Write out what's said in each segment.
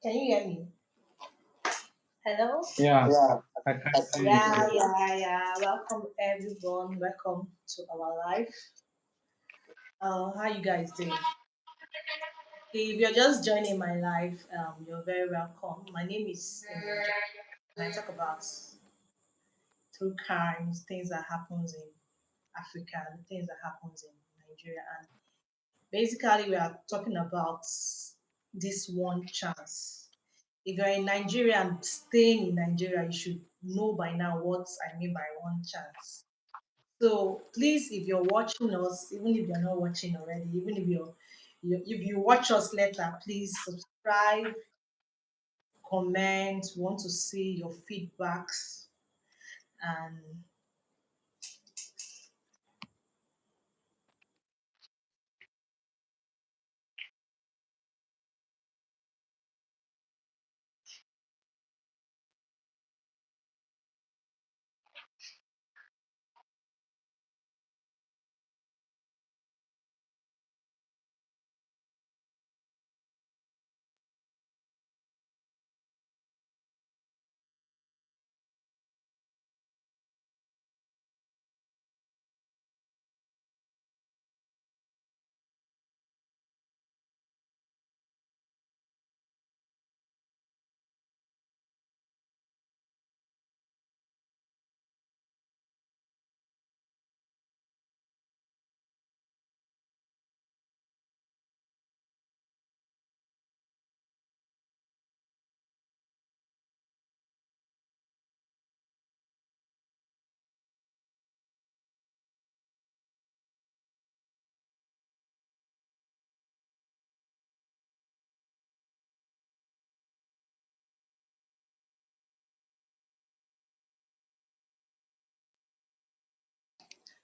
Can you hear me? Hello? Yeah, Yeah, I can hear you yeah, clearly. yeah. Welcome everyone. Welcome to our life. How you guys doing? If you're just joining my life, you're very welcome. My name is Nigerian, and I talk about true crimes, things that happens in Africa, the things that happens in Nigeria, and basically we are talking about this one chance. If you're in Nigeria and staying in Nigeria, you should know by now what I mean by one chance. So please, if you're watching us, even if you're not watching already, even if if you watch us later, please subscribe, comment, want to see your feedbacks, and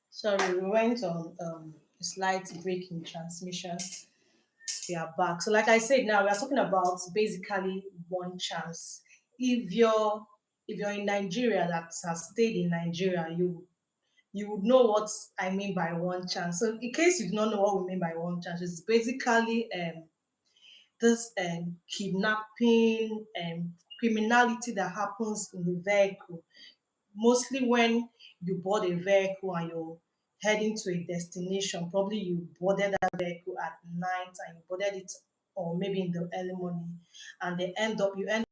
sorry, we went on a slight break in transmission. We are back. So, like I said, now we are talking about basically one chance. If you're if you're in Nigeria that has stayed in Nigeria, you would know what I mean by one chance. So, in case you do not know what we mean by one chance, it's basically this kidnapping and criminality that happens in the vehicle, mostly when you board a vehicle and you're heading to a destination. Probably you boarded that vehicle at night and you boarded it, or maybe in the early morning, and they end up you end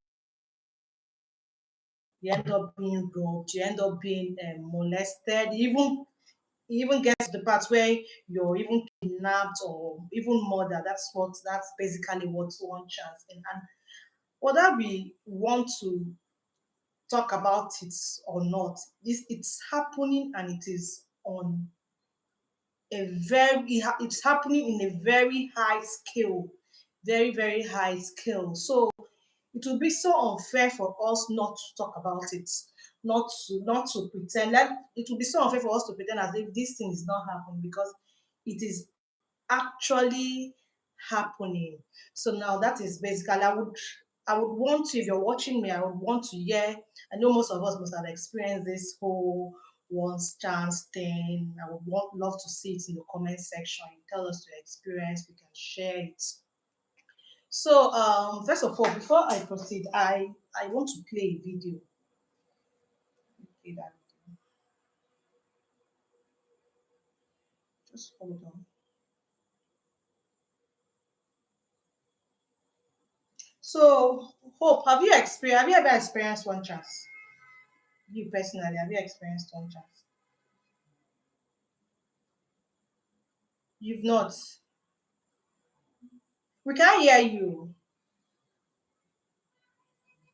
up being robbed, you end up being molested, even get to the part where you're even kidnapped or even murdered. That's basically what one chance and whether we want to talk about it or not, it's happening and it is on it's happening in a very high scale, very high scale. So it will be so unfair for us not to talk about it, not to pretend. Like it will be so unfair for us to pretend as if this thing is not happening because it is actually happening. So now that is basically I would want to, if you're watching me, I would want to hear. I know most of us must have experienced this whole once chance thing. I would love to see it in the comment section. You tell us your experience, we can share it. So first of all, before I proceed, I want to play a video. Play that video. Just hold on. So Hope, have you ever experienced one chance? You personally, have you experienced one chance? You've not. We can't hear you.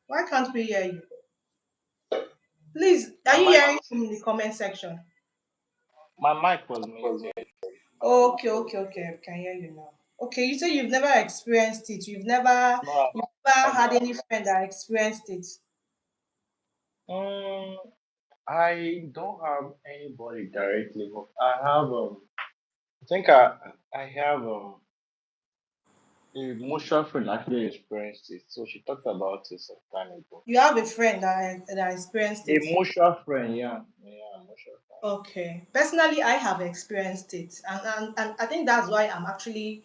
Why can't we hear you? Please, are My you mic, hearing from the comment section? my mic was muted. Okay. I can hear you now. Okay, you say you've never experienced it. No, You've never I've had not. any friend that experienced it. Um, I don't have anybody directly, but I have. I think I have a mutual friend actually experienced it, so she talked about it some time ago. You have a friend that experienced A it. mutual friend, yeah, yeah, a mutual friend. Okay. Personally, I have experienced it, and I think that's why I'm actually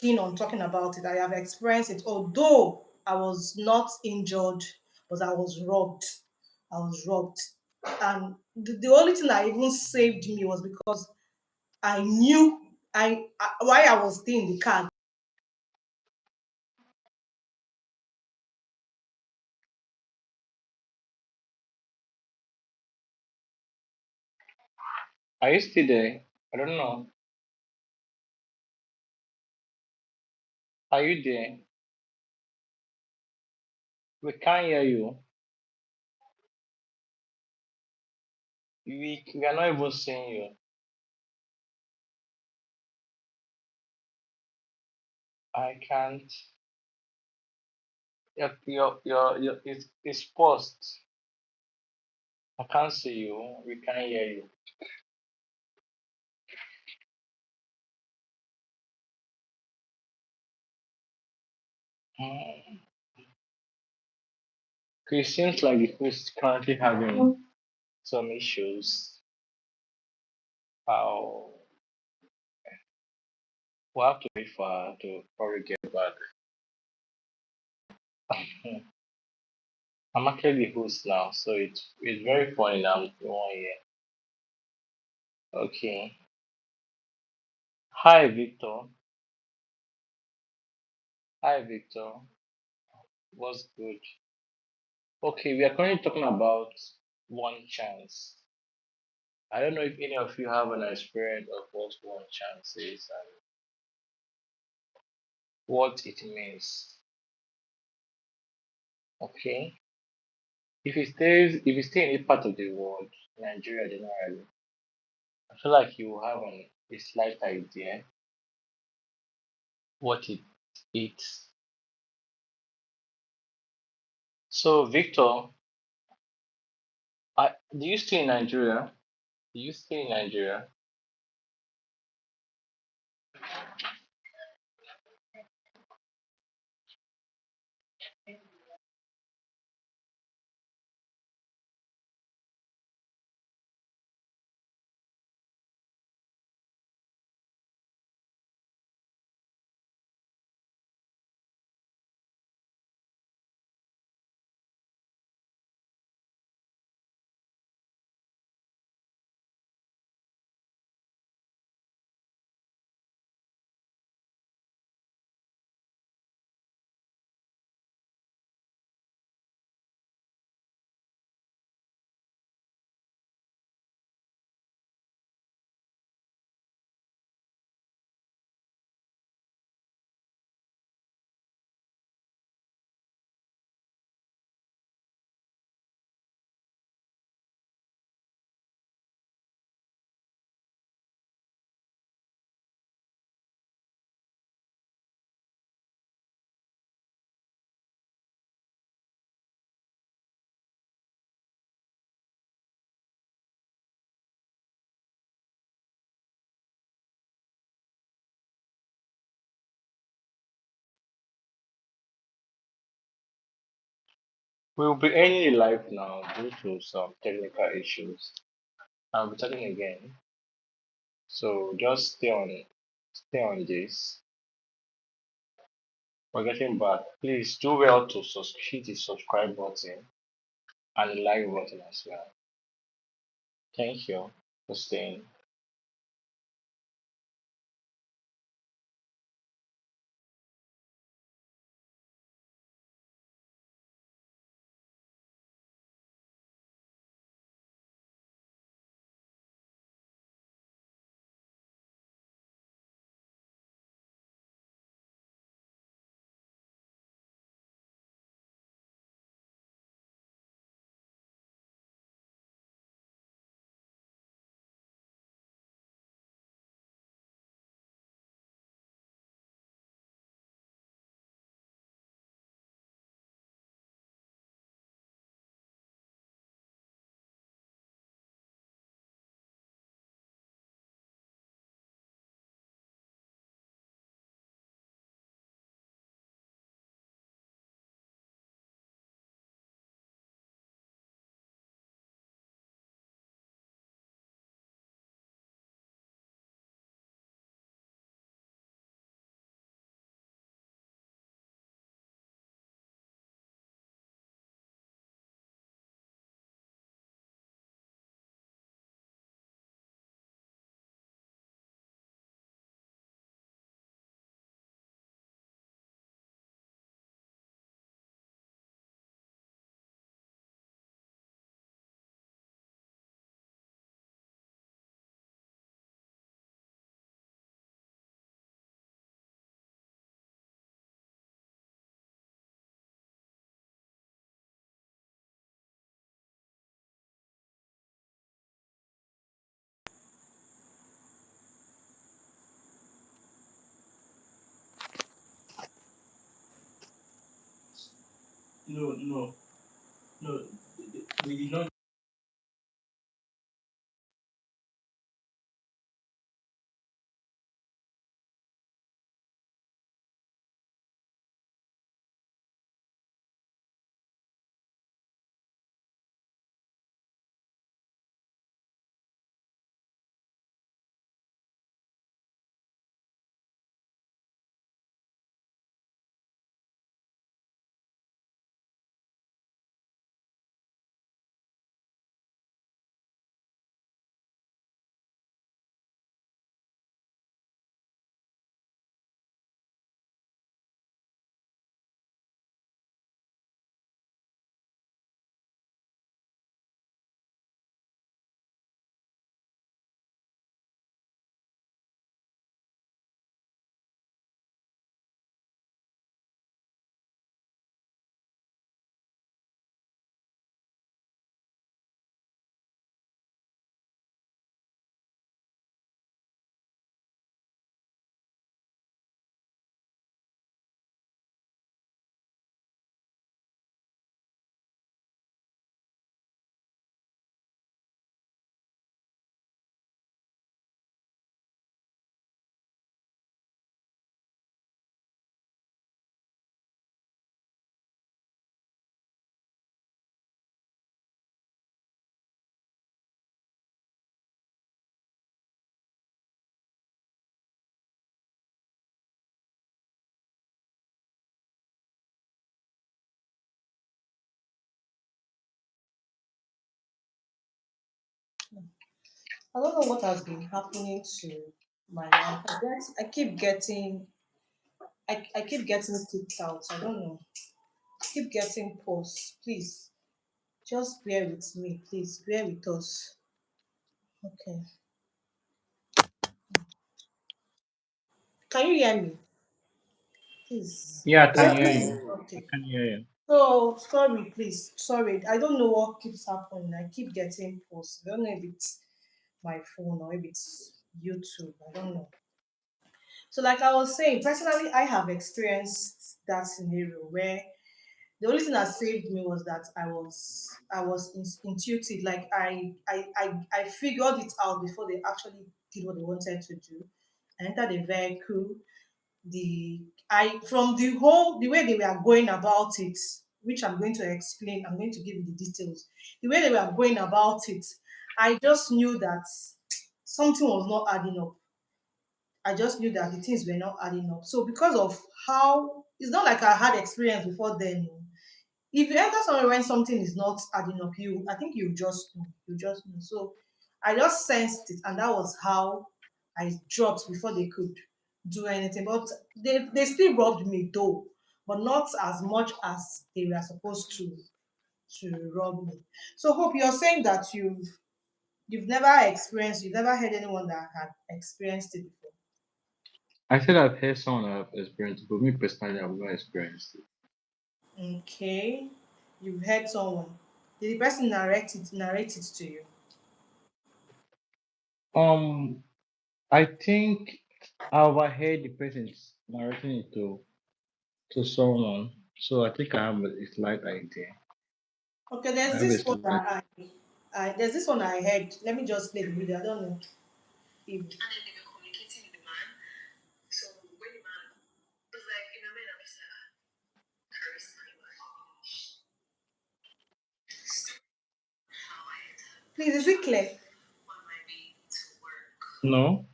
keen on talking about it. I have experienced it, although I was not injured, but I was robbed. I was robbed. And the only thing that even saved me was because I knew why I was still in the car. Are you still there? I don't know. Are you there? We can't hear you. We are not even seeing you. I can't. It's paused. I can't see you. We can't hear you. Hmm. It seems like the host is currently having some issues. I'll, we'll have to wait for her to probably get back. Hmm. I'm actually the host now, so it's very funny now. You want hear. Okay. Hi, Victor. Hi, Victor. What's good? Okay, we are currently talking about one chance. I don't know if any of you have an experience of what one chance is and what it means. Okay. If you stay in a part of the world, Nigeria generally, I feel like you will have a slight idea what it is. So Victor, do you stay in Nigeria? Do you stay in Nigeria? We'll be ending the live now due to some technical issues. I'll be talking again. So just stay on this. We're getting back. Please do well to hit the subscribe button and the like button as well. Thank you for staying. No, no, no. We did not. I don't know what has been happening to my life. I keep getting kicked out. I don't know. Keep getting posts. Please, just bear with me. Please, bear with us. Okay. Can you hear me? Please. Yeah, I can Oh, hear please. you. I Okay. can hear you. So sorry, please. Sorry. I don't know what keeps happening. I keep getting posts. I don't know if it's my phone or if it's YouTube. I don't know. So, like I was saying, personally, I have experienced that scenario where the only thing that saved me was that I was intuitive. Like I figured it out before they actually did what they wanted to do. I entered the vehicle. The I from the way they were going about it, which I'm going to explain. I'm going to give you the details. The way they were going about it, I just knew that something was not adding up. I just knew that the things were not adding up. So because of how it's not like I had experience before then. If you enter somewhere when something is not adding up, I think you just know. You just know. So I just sensed it, and that was how I dropped before they could do anything. But they still robbed me though, but not as much as they were supposed to rob me. So hope you're saying that you've never experienced, you've never heard anyone that had experienced it before. I said I've heard someone have experienced it, but me personally, I've not experienced it. Okay. You've heard someone. Did the person narrate it to you? Um, I think I overheard the person narrating it to someone, so I think I have a slight idea. Okay, I there's have a this one slight. that there's this one I heard. Let me just play the video. I don't know if please is it clear? No,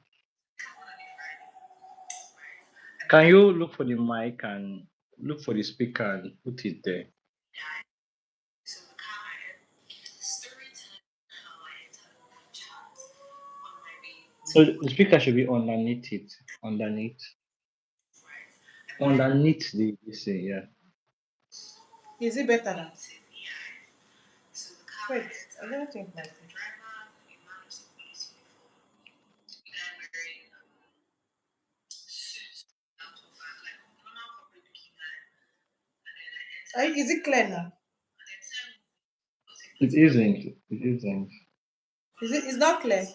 can you look for the mic and look for the speaker and put it there? So the speaker should be underneath it, underneath the this thing, yeah. Is it better now? Wait, I don't think my is it clear now? It isn't. It isn't. Is it is not clear?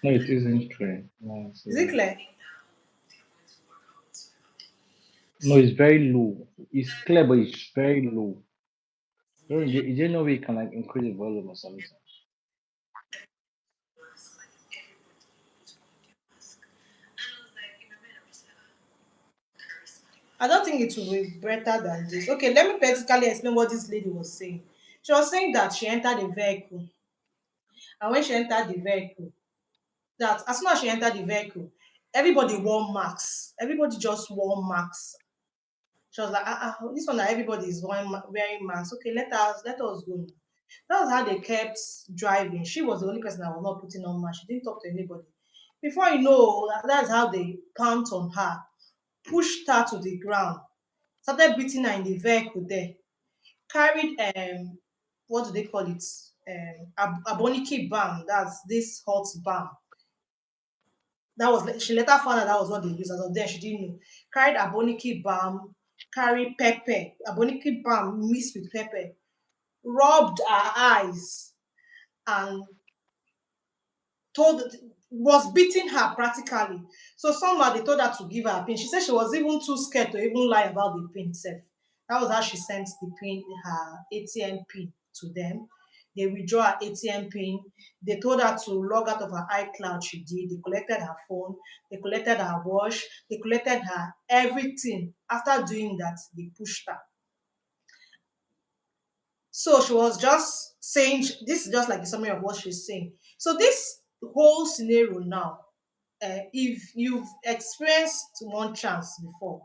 No, it isn't clear. No, Is it so clear? No, it's very low. It's clear, but it's very low. Is there no way you can like increase the volume or something? I don't think it will be better than this. Okay, let me basically explain what this lady was saying. She was saying that she entered the vehicle, and when she entered the vehicle, that as soon as she entered the vehicle, everybody wore masks. Everybody just wore masks. She was like, this one that everybody is wearing masks. Okay, let us go. That was how they kept driving. She was the only person that was not putting on mask. She didn't talk to anybody. Before you know, that's how they pounced on her, pushed her to the ground, started beating her in the vehicle there, carried what do they call it? Aboniki balm. That's this hot balm. That was she later found out that was what they used. As of then, she didn't know. Carried aboniki balm, carried pepper, aboniki balm mixed with pepper, rubbed her eyes, and told was beating her practically. So somehow they told her to give her a pin. She said she was even too scared to even lie about the pin itself. That was how she sent the pin, her ATM pin to them. They withdraw her ATM pin. They told her to log out of her iCloud. She did. They collected her phone. They collected her watch. They collected her everything. After doing that, they pushed her. So she was just saying this is just like a summary of what she's saying. So this whole scenario now, if you've experienced one chance before,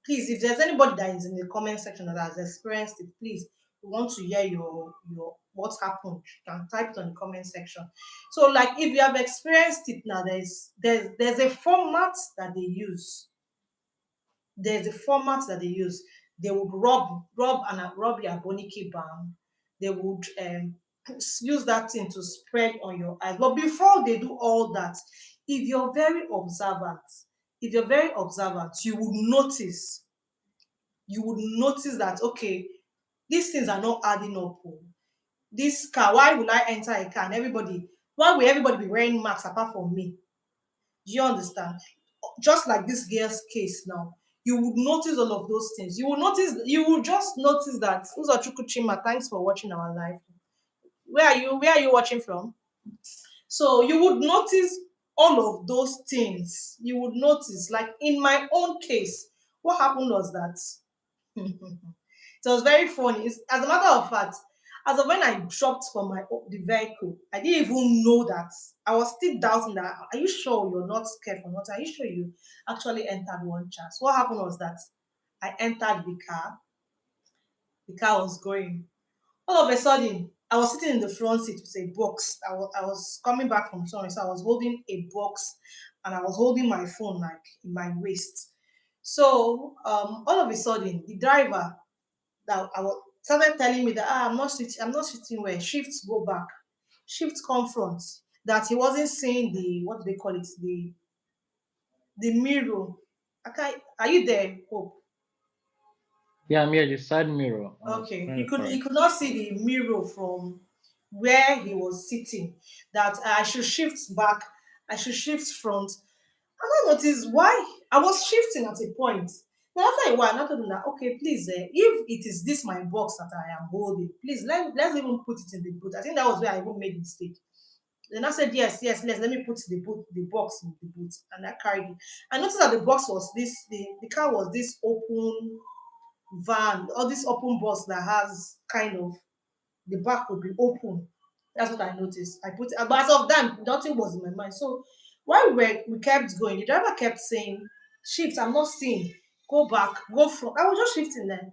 please, if there's anybody that is in the comment section that has experienced it, please, we want to hear your what happened. You can type it on the comment section. So, like, if you have experienced it now, there's a format that they use. There's a format that they use. They would rub your boniki balm. They would use that thing to spread on your eyes. But before they do all that, if you're very observant, you would notice. You would notice that okay, these things are not adding up. Oh. This car, why will I enter a car and why will everybody be wearing masks apart from me? Do you understand? Just like this girl's case now, you would notice all of those things. You will just notice that. Uzochukwu Chima, thanks for watching our live. Where are you watching from? So you would notice all of those things. You would notice, like in my own case, what happened was that it was very funny. As a matter of fact, as of when I dropped from the vehicle, I didn't even know that. I was still doubting that. Are you sure you're not scared or not? Are you sure you actually entered one chance? What happened was that I entered the car. The car was going. All of a sudden, I was sitting in the front seat with a box. I was coming back from somewhere, so I was holding a box and I was holding my phone like in my waist. So all of a sudden, the driver that I was started telling me that I'm not sitting where shifts go back, shift confront. That he wasn't seeing the what do they call it the mirror. Okay, are you there, Hope? Yeah, I'm here. The side mirror. I was Okay, trying to he correct. could not see the mirror from where he was sitting. That I should shift back, I should shift front. And I noticed why I was shifting at a point. Then after a while, I told him that okay, please, if it is this my box that I am holding, please let's even put it in the boot. I think that was where I even made mistake. Then I said yes, yes, let me put the box in the boot, and I carried it. I noticed that the box was the car was this open van or this open bus that has kind of the back will be open. That's what I noticed. I put it, but as of then, nothing was in my mind. So while we kept going, the driver kept saying, "Shift, I'm not seeing. Go back, go front." I was just shifting there.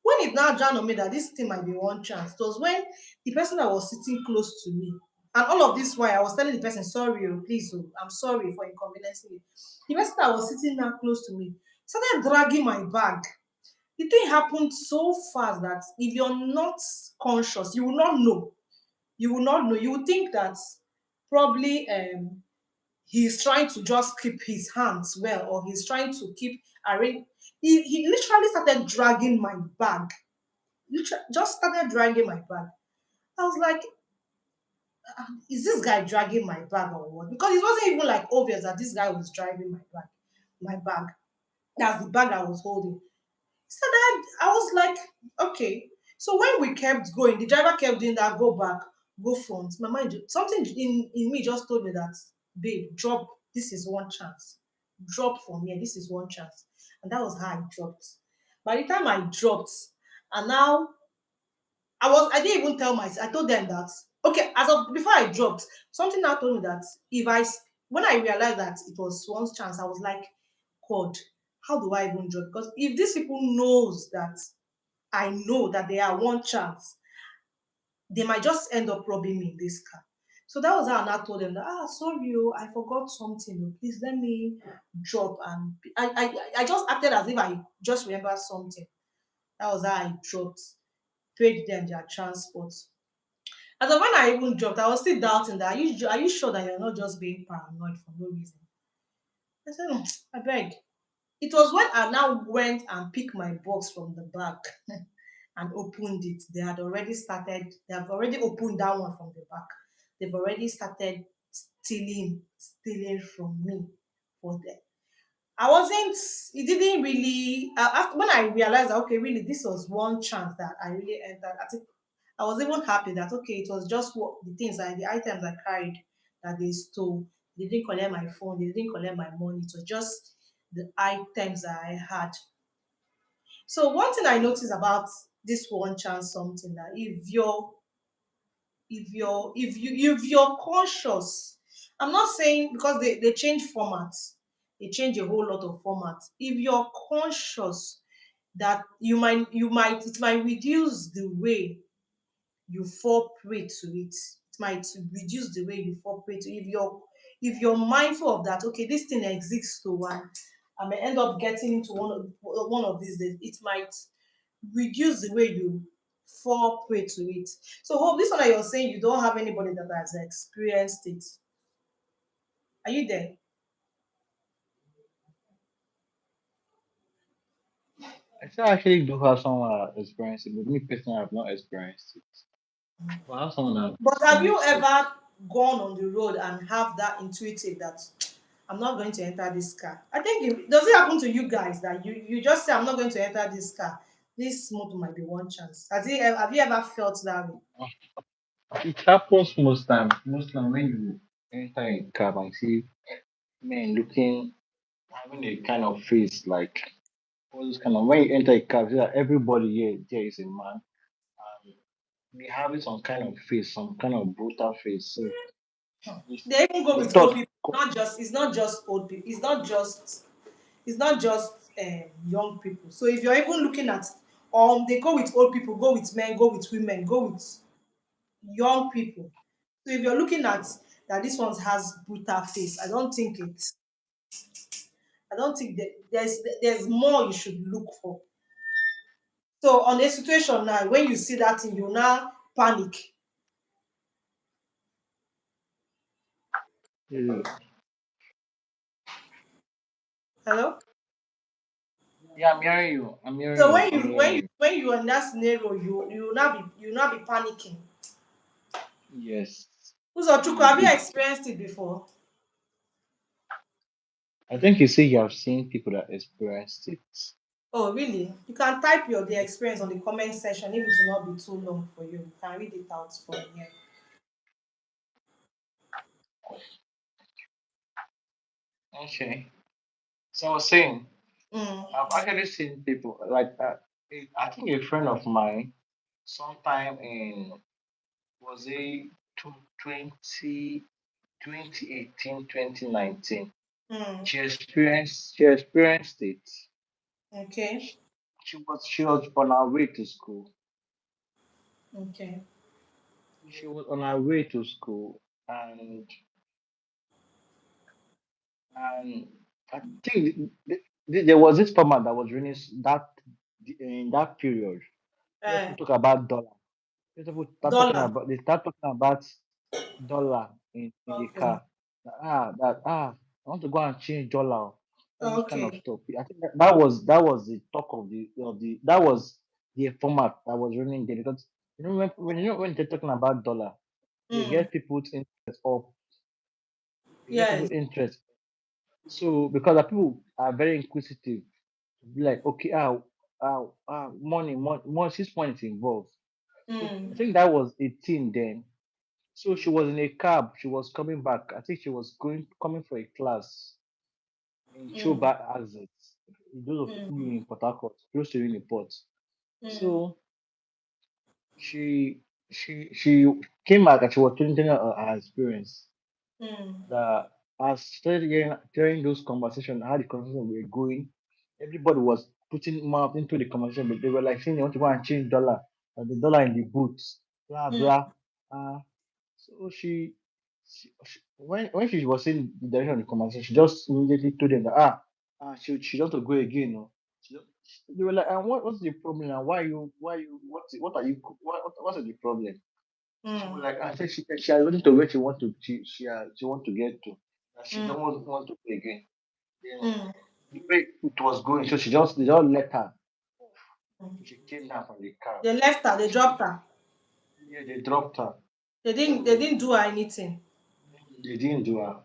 When it now dawned on me that this thing might be one chance, it was when the person that was sitting close to me, and all of this while I was telling the person, "Sorry, oh, please, oh, I'm sorry for inconveniencing you." The person that was sitting now close to me started dragging my bag. The thing happened so fast that if you're not conscious, you will not know. You will not know. You will think that probably he's trying to just keep his hands well, or he's trying to keep arrange. He literally started dragging my bag. Just started dragging my bag. I was like, is this guy dragging my bag or what? Because it wasn't even like obvious that this guy was driving my bag. My bag. That's the bag I was holding. So that I was like, okay. So when we kept going, the driver kept doing that, go back, go front. My mind, something in me just told me that, babe, drop. This is one chance. Drop from here. This is one chance. And that was how I dropped. By the time I dropped, and now I didn't even tell myself. I told them that, okay, as of before I dropped, something now told me that when I realized that it was one chance, I was like, God, how do I even drop? Because if these people knows that I know that they are one chance, they might just end up robbing me in this car. So that was how I now told them that, sorry, oh, I forgot something. Oh, please let me drop. And I just acted as if I just remembered something. That was how I dropped, paid them their transport. As of when I even dropped, I was still doubting that, are you sure that you're not just being paranoid for no reason? I said, no, I beg. It was when I now went and picked my box from the back and opened it. They have already opened that one from the back. They've already started stealing from me for them. I wasn't, it didn't really, after, when I realized that, okay, really, this was one chance that I really entered, I think I was even happy that, okay, it was just the items I carried that they stole. They didn't collect my phone, they didn't collect my money. It was just the items that I had. So one thing I noticed about this one chance something, that if you're conscious, I'm not saying, because they change formats, they change a whole lot of formats. If you're conscious that it might reduce the way you fall prey to it. It might reduce the way you fall prey to it. If you're mindful of that, okay, this thing exists, so I may end up getting into one of these days. It might reduce the way you fall prey to it. So hope this one that you're saying you don't have anybody that has experienced it. Are you there? I still actually do have someone that experienced it, but me personally, I've not experienced it. But I have someone that have But have you experienced it. ever gone on the road and have that intuitive that, I'm not going to enter this car? I think, does it happen to you guys that you just say, I'm not going to enter this car? This motor might be one chance. Have you ever felt that way? It happens most times. Most time when you enter a cab and see men looking, having a kind of face like all this kind of, when you enter a cab, see that everybody here there is a man and they having some kind of face, some kind of brutal face. So it's, They even go the with old thought people. Not just It's not just old people. It's not just young people. So if you're even looking at, they go with old people, go with men, go with women, go with young people. So if you're looking at that, this one has brutal face, I don't think that there's more you should look for. So on a situation now, when you see that thing, you now panic. yeah, Hello. yeah, I'm hearing you. I'm hearing So you. I'm hearing you. when you are in that scenario, you now be panicking. Yes. Uzochukwu, have you It, experienced it before? I think you say you have seen people that experienced it. Oh, really? You can type the experience on the comment section if it will not be too long for you. You can read it out for me. Okay. So I was saying, Mm, I've actually seen people like I think a friend of mine, sometime in, was it 20, 2018, 2019. mm, She experienced it. okay, She was on her way to school. okay. She was on her way to school, and I think there was this format that was running in that period where Uh, people talk about dollar. People start talking dollar. about, they start talking about dollar in the Okay, car. I want to go and change dollar. All those kind of okay. stuff. I think that was the talk of the that was the format that was running there, because when they're talking about dollar, they Mm, get people's interest up. They get yes. people's interest. So because the people are very inquisitive, Be like, okay, money, 6 points involved. So I Mm, think that was 18 then. So she was in a cab. She was coming back. I think she was coming for a class in mm, Choba Exit. Those of you mm, in Port Harcourt, close to Uniport. mm, So she came back and she was telling her experience mm, that as started hearing those conversations, how the conversation were going, everybody was putting mouth into the conversation, but they were like saying they want to go and change dollar, the dollar in the boots, blah mm, blah. So when she was saying the direction of the conversation, she just immediately told them that she just to go again. No, they were like, what's the problem? And what are you what's the problem? She was mm, like, I said she has gotten to where she want to get to. That she mm, don't want to play again. Then mm. the way it was going, so they just let her. So she came down from the car. They left her, they So dropped her. yeah, they dropped her. They So didn't do her anything. they didn't do her.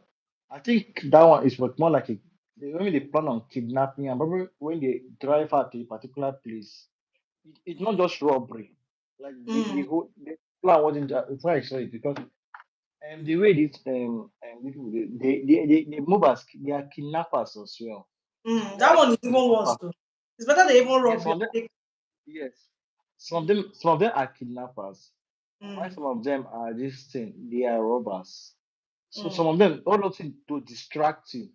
I think that one is what more like when they plan on kidnapping and probably when they drive her to a particular place, it's not just robbery. Like the Mm, whole the plan wasn't it's not actually because the way these people they move as they are kidnappers as well. mm. They That are one is even worse kidnappers. though. It's better they even Yes, rob some you. of them Take, yes. Some of them are kidnappers. While mm, some of them are this thing, they are robbers. So mm. some of them all those things to distract you.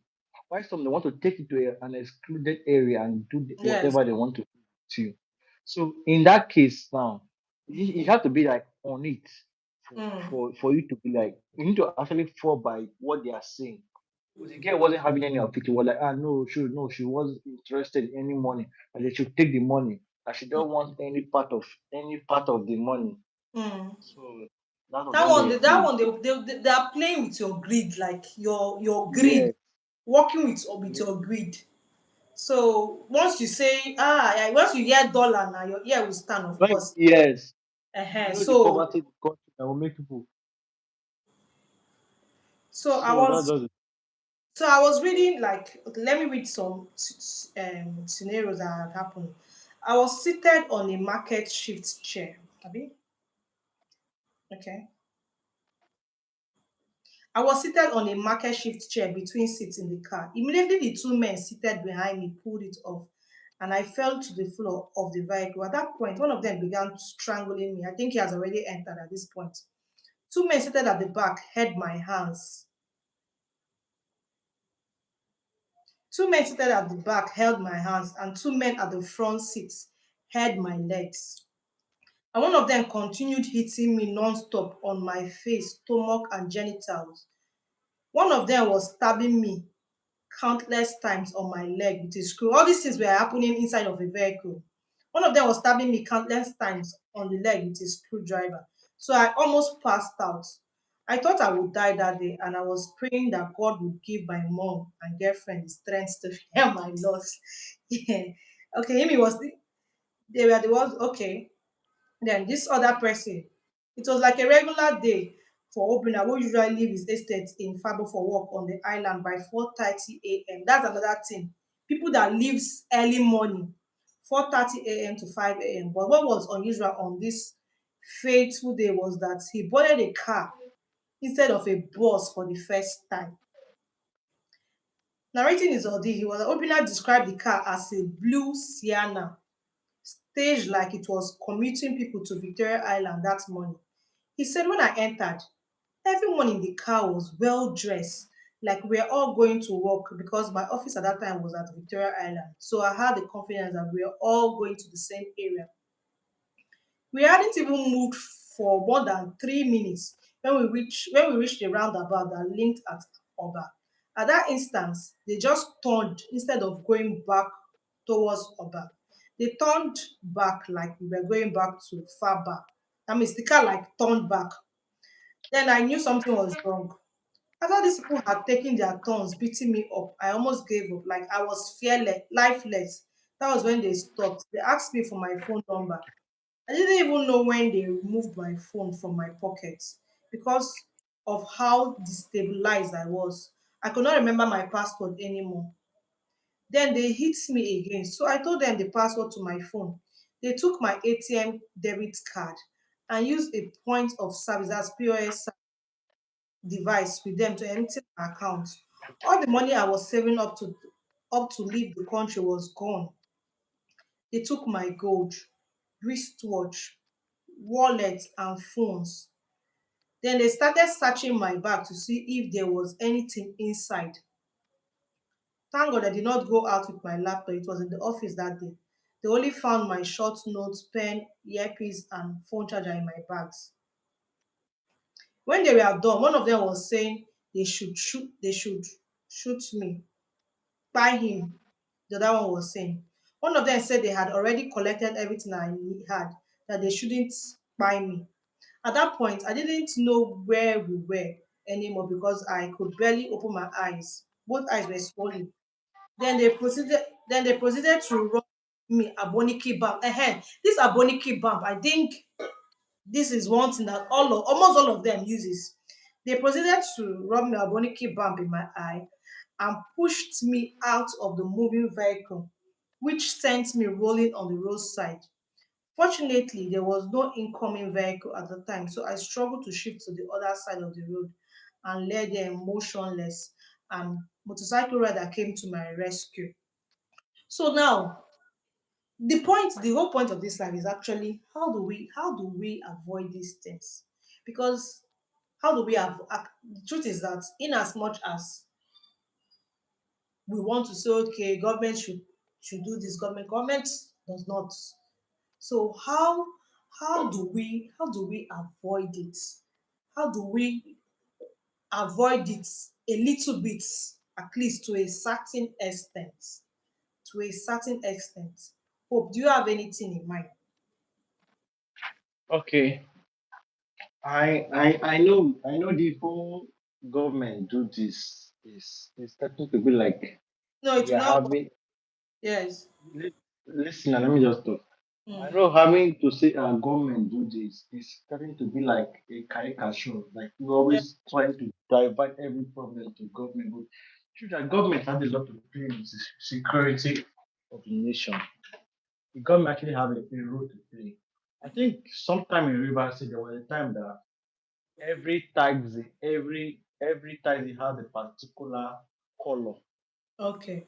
Why some they want to take you to an excluded area and do Yes. whatever they want to do to you. So in that case now, you have to be like on it Mm, for you to be like you need to actually fall by what they are saying. Because the girl wasn't having any of it. She was like, she wasn't interested in any money. And they should take the money. And she don't want any part of the money. mm. So that was when they That they one, they are playing with your greed, like your greed, yes, working with yes. your greed. So once you say once you hear dollar now, your ear will stand, of Like course. yes. Uh-huh. The poverty in the country that will make people So I so that's was just it. so I was reading, like, okay, let me read some scenarios that had happened. I was seated on a market shift chair. Abi? Okay. I was seated on a market shift chair between seats in the car. Immediately, the two men seated behind me pulled it off, and I fell to the floor of the vehicle. At that point, one of them began strangling me. I think he has already entered at this point. Two men seated at the back held my hands. Two men seated at the back held my hands, and two men at the front seats held my legs. And one of them continued hitting me non-stop on my face, stomach, and genitals. One of them was stabbing me countless times on my leg with a screw. All these things were happening inside of a vehicle. One of them was stabbing me countless times on the leg with a screwdriver. So I almost passed out. I thought I would die that day, and I was praying that God would give my mom and girlfriend the strength to hear my loss. Yeah. Okay, him, they were the ones, okay. Then this other person, it was like a regular day for Obina, who usually leave his estate in Fabo for work on the island by 4:30 a.m. That's another thing. People that leaves early morning, 4:30 a.m. to 5 a.m. But what was unusual on this fateful day was that he boarded a car instead of a bus for the first time. Narrating his ordeal, Obina described the car as a blue Sienna, staged like it was commuting people to Victoria Island that morning. He said, when I entered, everyone in the car was well dressed, like we are all going to work because my office at that time was at Victoria Island. So I had the confidence that we are all going to the same area. We hadn't even moved for more than 3 minutes when we reached the roundabout that linked at Oba. At that instance, they just turned instead of going back towards Oba. They turned back like we were going back to Faba. That means the car like turned back. Then I knew something was wrong. After these people had taken their turns beating me up, I almost gave up. Like I was fearless, lifeless. That was when they stopped. They asked me for my phone number. I didn't even know when they removed my phone from my pocket because of how destabilized I was. I could not remember my password anymore. Then they hit me again. So I told them the password to my phone. They took my ATM debit card and used a point of service as POS device with them to empty my account. All the money I was saving up to leave the country was gone. They took my gold, wristwatch, wallet, and phones. Then they started searching my bag to see if there was anything inside. Thank God I did not go out with my laptop. It was in the office that day. They only found my short notes, pen, earpiece, and phone charger in my bags. When they were done, one of them was saying they should shoot me, buy him. The other one was saying. One of them said they had already collected everything I had, that they shouldn't buy me. At that point, I didn't know where we were anymore because I could barely open my eyes. Both eyes were swollen. Then they proceeded to run me aboniki bump. This aboniki bump, I think this is one thing that almost all of them uses. They proceeded to rub me aboniki bump in my eye and pushed me out of the moving vehicle, which sent me rolling on the roadside. Fortunately, there was no incoming vehicle at the time, so I struggled to shift to the other side of the road and lay there motionless. And motorcycle rider came to my rescue. So now, the whole point of this life is actually how do we avoid these things? Because how do we have the truth is that in as much as we want to say, okay, government should do this, government does not. So how do we avoid it? How do we avoid it a little bit, at least to a certain extent? To a certain extent. Hope, do you have anything in mind? Okay, I know the whole government do this is starting to be like No, it we will are not work. having. Yes. Listen, let me just talk. I Mm. know having to say our government do this is starting to be like a caricature. Like we're Yeah. always trying to divert every problem to government, but true that government has a lot to play in the security of the nation. The government actually have a role to play. I think sometime in Rivers State there was a time that every taxi has a particular color, Okay.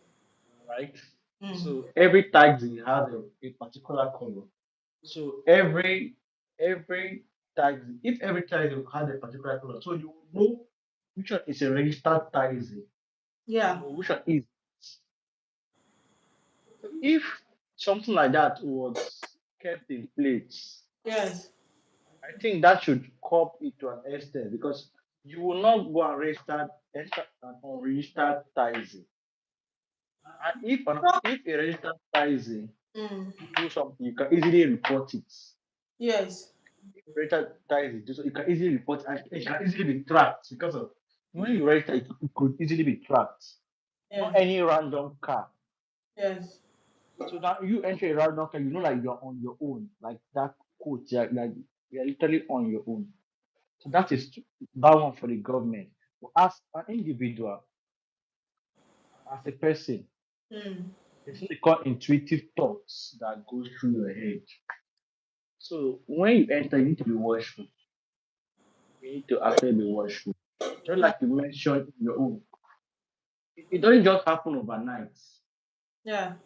right? Mm. So every taxi has a particular color. So every taxi, if every taxi has a particular color, so you know which one is a registered taxi Yeah. or which one is. So if something like that was kept in place, Yes. I think that should curb it to an extent because you will not go and enter an unregistered taxi. And if a registered taxi Mm. do something, you can easily report it. Yes. Registered taxi do so you can easily report and it can easily be tracked because of when you register it could easily be tracked. Not Yes. any random car. Yes. So now you enter a random car, you know like you're on your own, like that coach, like you're literally on your own. So that is that one for the government. But as an individual, as a person, Mm. it's something called intuitive thoughts that goes through your head. So when you enter, you need to be watchful. You need to actually be watchful. Just Yeah. like you mentioned in your own. It doesn't just happen overnight. Yeah.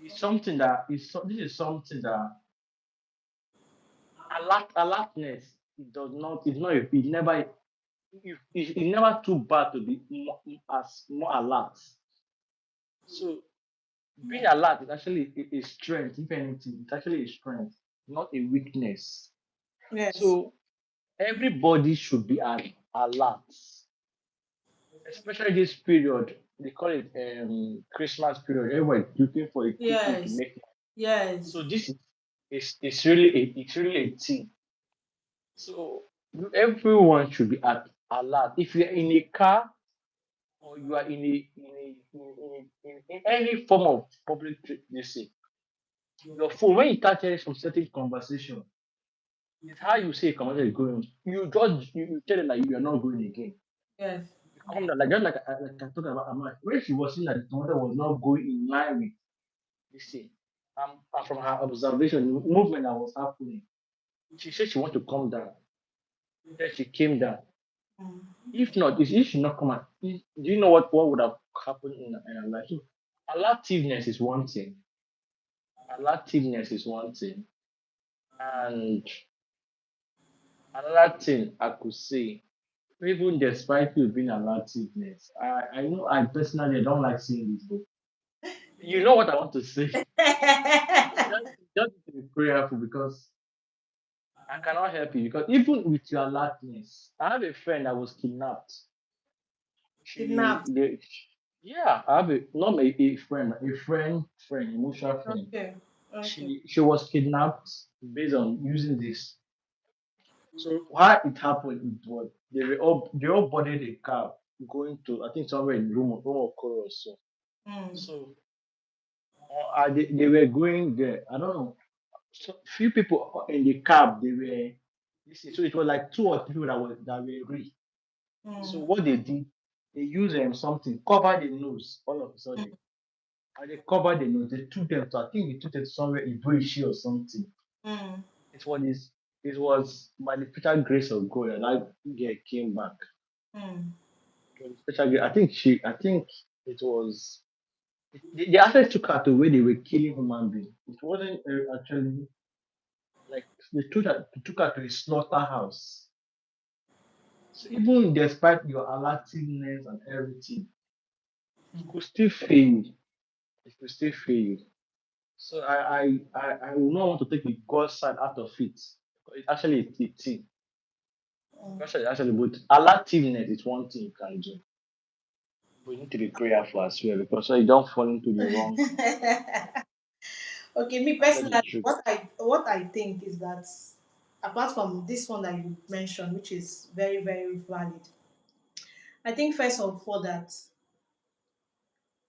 It's something that this is something that alertness. It does not. It's not. It never. It's never too bad to be more alert. So being alert is actually a strength. If anything, it's actually a strength, not a weakness. Yes. So everybody should be alert, especially this period. They call it Christmas period. Everybody's looking for a quick way to Yes. make money. Yes. So this is it's really a thing. So everyone should be alert. If you're in a car or you are in any form of public this thing, your phone when you start hearing some certain conversation, it's how you say a conversation is going. You tell them that you are not going again. Yes. Calm down, like just like I talked about Amai. When she was seeing that the mother was not going in line with this thing, from her observation, the movement that was happening, she said she want to calm down. Then she came down. If not, if she should not come out, do you know what would have happened in her life? So, alactiveness is one thing. Alactiveness is one thing. And another thing I could say, even despite you being alactiveness, I know I personally don't like seeing this, but you know what I want to say. Just need to be prayerful because I cannot help you. Because even with your alertness, I have a friend that was kidnapped. She, Kidnapped. they, yeah, I have a not a friend, friend, emotional friend. Okay. Okay. She was kidnapped based on using this. So how it happened, it was they all boarded a car going to I think somewhere in Rumo Koro or so. Mm. So they were going there. I don't know. So few people in the cab they were this is, so it was like two or three people that were agree. So Mm. what they did, they used something, cover the nose all of a sudden. And they covered the nose, they took them to I think they took them to somewhere in Buishi or something. Mm. It was this it was by the special grace of God that girl came back. Mm. It was special grace. I think it was they actually took her to where they were killing human beings. It wasn't actually like they took her to a slaughterhouse. So even despite your alertiveness and everything, it could still fail. It could still fail. So I will not want to take the God side out of it. It's actually a thing. Actually, but alertiveness is one thing you can do. But you need to be prayerful as well because so you don't fall into the wrong. Okay, me That's the personally, truth. what I think is that apart from this one that you mentioned, which is very very valid, I think first of all that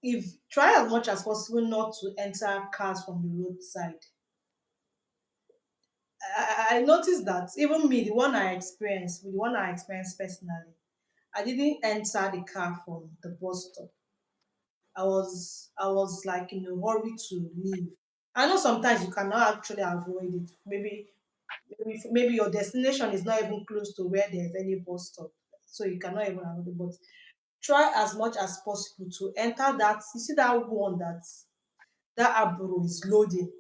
if try as much as possible not to enter cars from the roadside. I noticed that even me, the one I experienced personally, I didn't enter the car from the bus stop. I was like in a hurry to leave. I know sometimes you cannot actually avoid it. Maybe your destination is not even close to where there's any bus stop, so you cannot even avoid it. But try as much as possible to enter that. You see that one that Aburo is loading.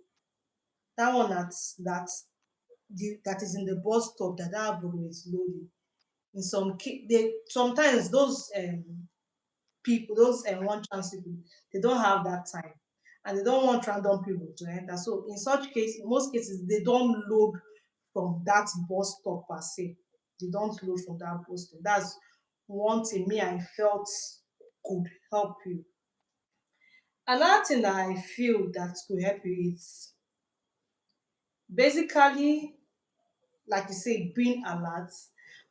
That one that is in the bus stop that Aburo is loading. In they sometimes those people, those one chance people, they don't have that time, and they don't want random people to enter. So in such case, in most cases, they don't load from that bus stop per se. They don't load from that bus stop. That's one thing me I felt could help you. Another thing that I feel that could help you is basically, like you say, being alert.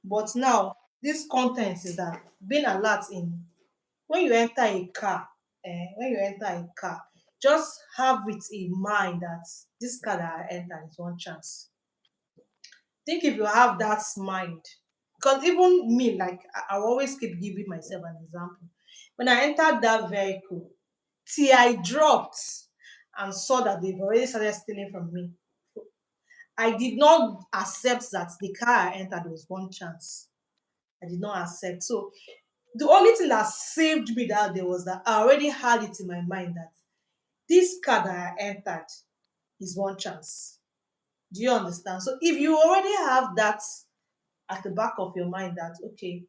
But now, this content is that being alert in when you enter a car, just have it in mind that this car that I enter is one chance. Think if you have that mind, because even me, like I always keep giving myself an example. When I entered that vehicle, till I dropped and saw that they've already started stealing from me, I did not accept that the car I entered was one chance. I did not accept. So the only thing that saved me that day was that I already had it in my mind that this car that I entered is one chance. Do you understand? So if you already have that at the back of your mind that okay,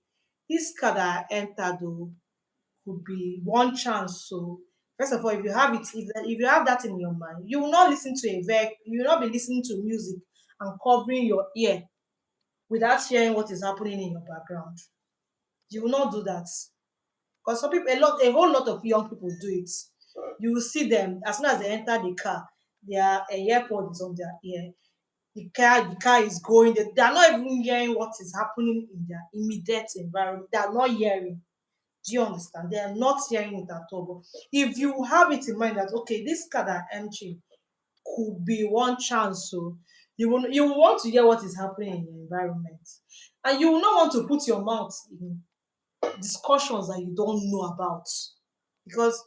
this car that I entered though could be one chance. So first of all, if you have that in your mind, you will not listen to you will not be listening to music and covering your ear without hearing what is happening in your background. You will not do that. Because some people, a whole lot of young people do it. You will see them as soon as they enter the car, their earpod is on their ear. The car is going. They are not even hearing what is happening in their immediate environment. They are not hearing. Do you understand? They are not hearing it at all. But if you have it in mind that okay, this car that I'm entering could be one chance, so you will want to hear what is happening in your environment, and you will not want to put your mouth in. discussions that you don't know about. Because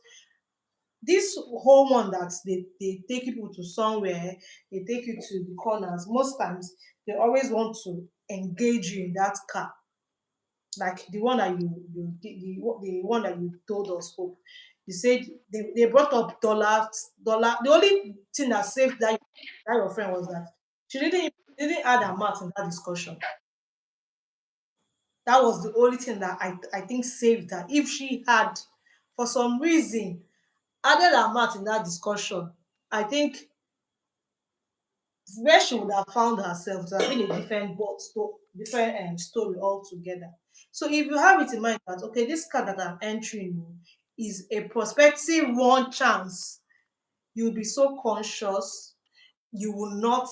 this whole one that they take people to somewhere, they take you to the corners, most times they always want to engage you in that car. Like the one that the one that you told us, Hope. You said they brought up dollar. The only thing that saved that your friend was that she didn't add a mouth in that discussion. That was the only thing that I think saved her. If she had, for some reason, added her mouth in that discussion, I think where she would have found herself to have been a different story altogether. So if you have it in mind that okay, this card that I'm entering is a prospective one chance, you'll be so conscious. You will not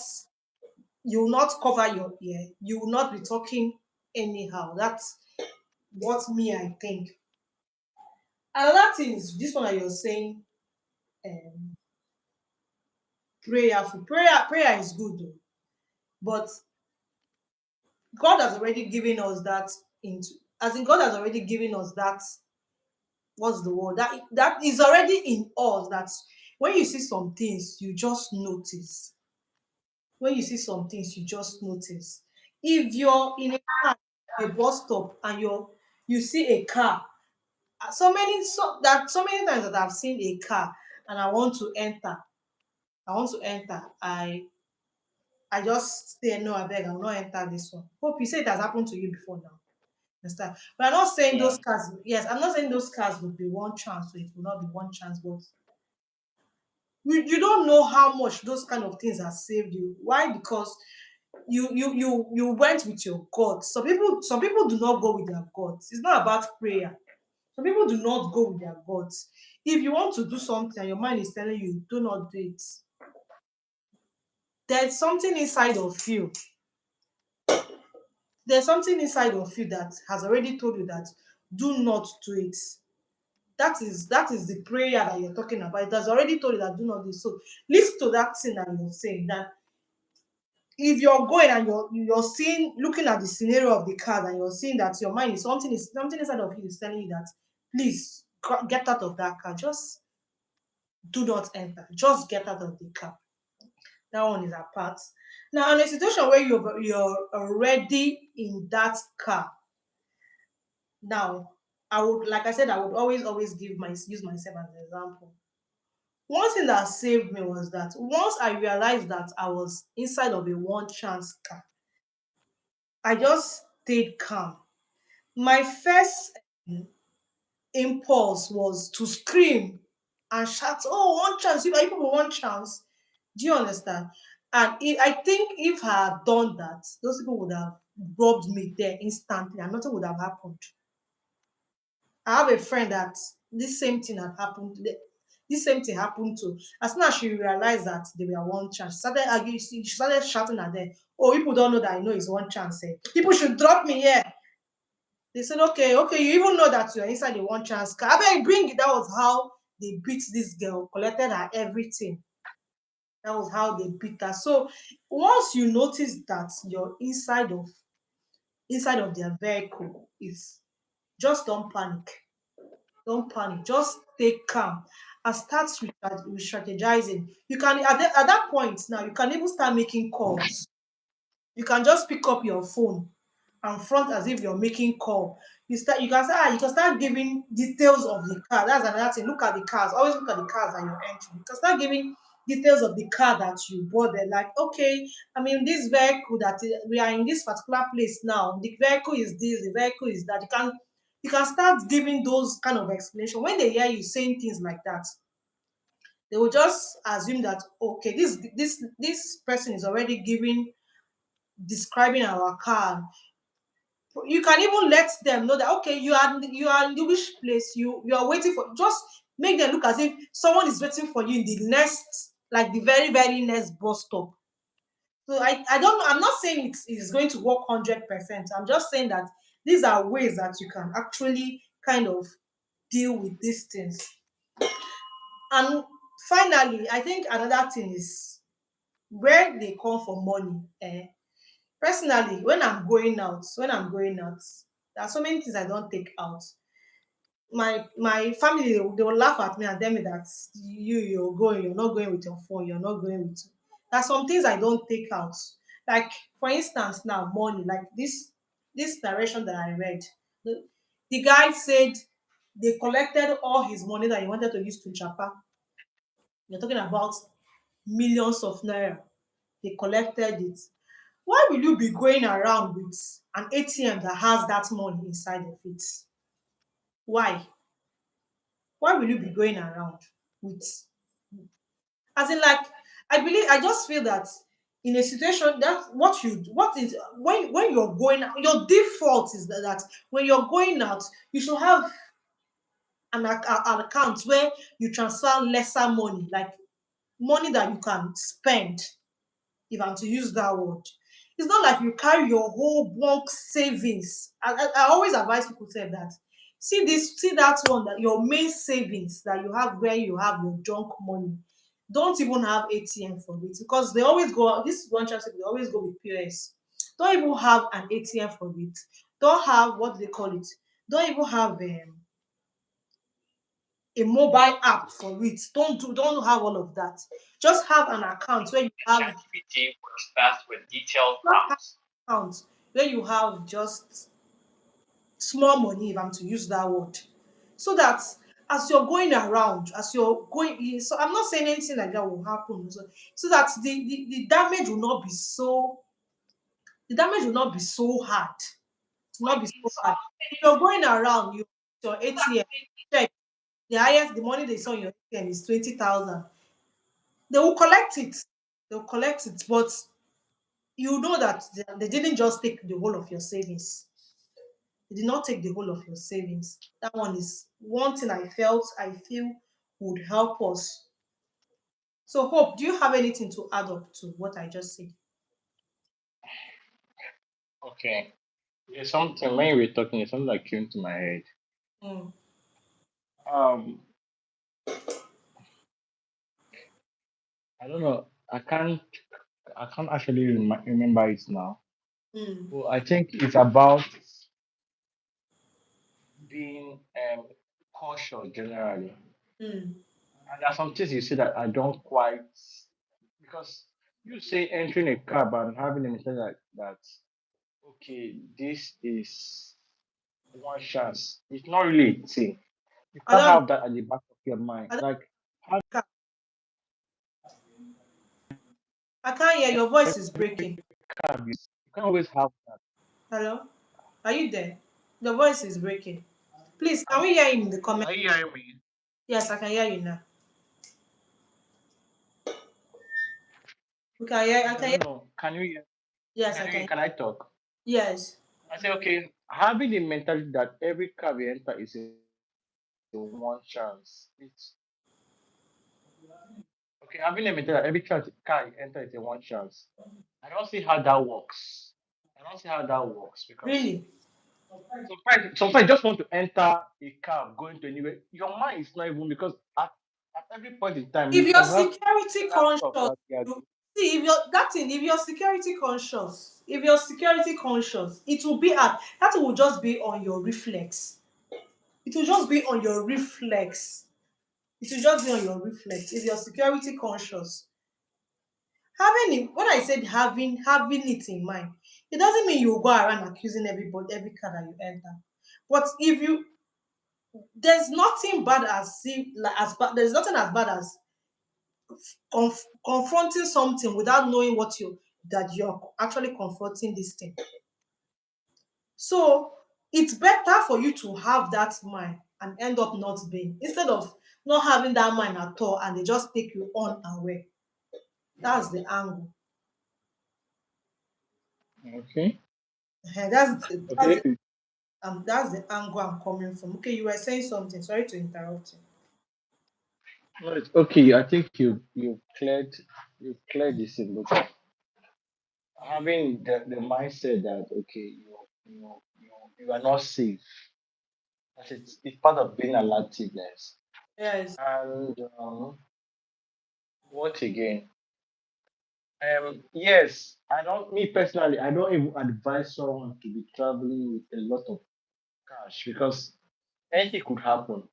you will not cover your ear. You will not be talking anyhow. That's what me I think. Another thing is this one that you're saying, um, prayerful. Prayer is good, though, but God has already given us that into as in God has already given us that what's the word that is already in us that when you see some things you just notice. When you see some things you just notice. If you're in a car, a bus stop, and you see a car, so many times that I've seen a car and I want to enter. I just say no, I beg, I will not enter this one. Hope you say it has happened to you before now. Understand? But I'm not saying Yeah. those cars. Yes, I'm not saying those cars would be one chance, so it will not be one chance. But you don't know how much those kind of things have saved you. Why? Because you went with your God. Some people do not go with their gods. It's not about prayer. Some people do not go with their gods. If you want to do something and your mind is telling you do not do it, there's something inside of you. There's something inside of you that has already told you that do not do it. That is the prayer that you're talking about. It has already told you that do not do. So listen to that thing that you're saying. That if you're going and you're seeing, looking at the scenario of the car, and you're seeing that your mind is something inside of you is telling you that please get out of that car. Just do not enter. Just get out of the car. That one is apart. Now, in a situation where you're already in that car, now I would, like I said, I would always use myself as an example. One thing that saved me was that once I realized that I was inside of a one chance car, I just stayed calm. My first impulse was to scream and shout, "Oh, one chance! You people one chance!" Do you understand? And I think if I had done that, those people would have robbed me there instantly, and nothing would have happened. I have a friend that this same thing had happened. This same thing happened to. As soon as she realized that they were one chance, she started arguing. She started shouting at them. Oh, people don't know that I know it's one chance. Eh? People should drop me here. They said, okay, okay, you even know that you're inside the one chance car. I beg, bring it. That was how they beat this girl, collected her everything. That was how they beat her. So once you notice that you're inside of their vehicle, it's just don't panic. Don't panic. Just stay calm and start strategizing. You can at that point now you can even start making calls. You can just pick up your phone and front as if you're making call. You can start giving details of the car. That's another thing. Look at the cars. Always look at the cars that you're entering. You can start giving details of the car that you bought there. Like, okay, I mean this vehicle we are in this particular place now. The vehicle is this, the vehicle is that. You can start giving those kind of explanation. When they hear you saying things like that, they will just assume that okay, this person is already giving describing our car. You can even let them know that okay, you are in the which place you are waiting for. Just make them look as if someone is waiting for you in the next, like the very very next bus stop. So I don't know. I'm not saying it is going to work 100%. I'm just saying that these are ways that you can actually kind of deal with these things. And finally, I think another thing is where they come for money. Personally, when I'm going out, There are so many things I don't take out. My family, they will laugh at me and tell me that you're not going with your phone, you're not going with. There are some things I don't take out. Like for instance, now money, like this narration that I read, the guy said they collected all his money that he wanted to use to Japan. You're talking about millions of naira. They collected it. Why will you be going around with an ATM that has that money inside of it? Why? Why will you be going around with, as in, like, I just feel that in a situation that what is when you're going out, your default is that when you're going out, you should have an account where you transfer lesser money, like money that you can spend, if I'm to use that word. It's not like you carry your whole bulk savings. I always advise people say that. See that one, that your main savings that you have, where you have your junk money. Don't even have ATM for it, because they always go. This one chance they always go with POS. Don't even have an ATM for it. Don't have, what do they call it? Don't even have a mobile app for it. Don't have all of that. Just have an account where you have ChatGPT works best with detailed just have prompts. account where you have just small money, if I'm to use that word, so that as you're going around, as you're going, so I'm not saying anything like that will happen, so that the damage will not be so, the damage will not be so hard. It will not be so hard. If you're going around, your ATM, check the money they saw in your ATM is 20,000. They will collect it. They'll collect it, but you know that they didn't just take the whole of your savings. They did not take the whole of your savings. That one is one thing I feel would help us. So, Hope, do you have anything to add up to what I just said? Okay. There's something when you were talking, there's something that came to my head. Mm, Um, I don't know. I can't actually remember it now. mm, Well, I think it's about being cautious generally. mm. And there are some things you say that I don't quite, because you say entering a cab and having a mistake like that. Okay, this is one chance. It's not really a thing. You I can't don't. have that at the back of your mind. I don't. Like having I can't hear. Your voice is breaking. a cab, you can't always have that. Hello, are you there? The voice is breaking. Please, can we hear you in the comment? Are you hearing me? Yes, I can hear you now. We can hear. I I can hear. don't know. Can you hear? Yes, I can. Can I talk? Yes. I say okay. Having the mentality that every car we enter is a one chance. It's okay. Having a mentality that every car you enter is a one chance. I don't see how that works. I don't see how that works because Really? sometimes you just want to enter a cab going to anywhere. Your mind is not even because at every point in time If you you're can have security thousands of conscious, cars here. see, if you're that thing, if you're security conscious, it will be at that will just be on your reflex. It will just be on your reflex. It will just be on your reflex if you're security conscious. Having it, when I said having it in mind, it doesn't mean you go around accusing everybody, every car that you enter. But if you, there's nothing bad as see like as bad there's nothing as bad as confronting something without knowing what you that you're actually confronting this thing. So it's better for you to have that mind and end up not being, instead of not having that mind at all and they just take you unaware. That's the angle. Okay. That's Okay. that's the angle I'm coming from. Okay, you were saying something. Sorry to interrupt you. No, it's okay. I think you cleared this in, but having the mindset that okay, you are not safe. That it's part of being alertiveness. Yes. And what again? Yes, I don't. Me personally, I don't even advise someone to be traveling with a lot of. cash because anything could happen.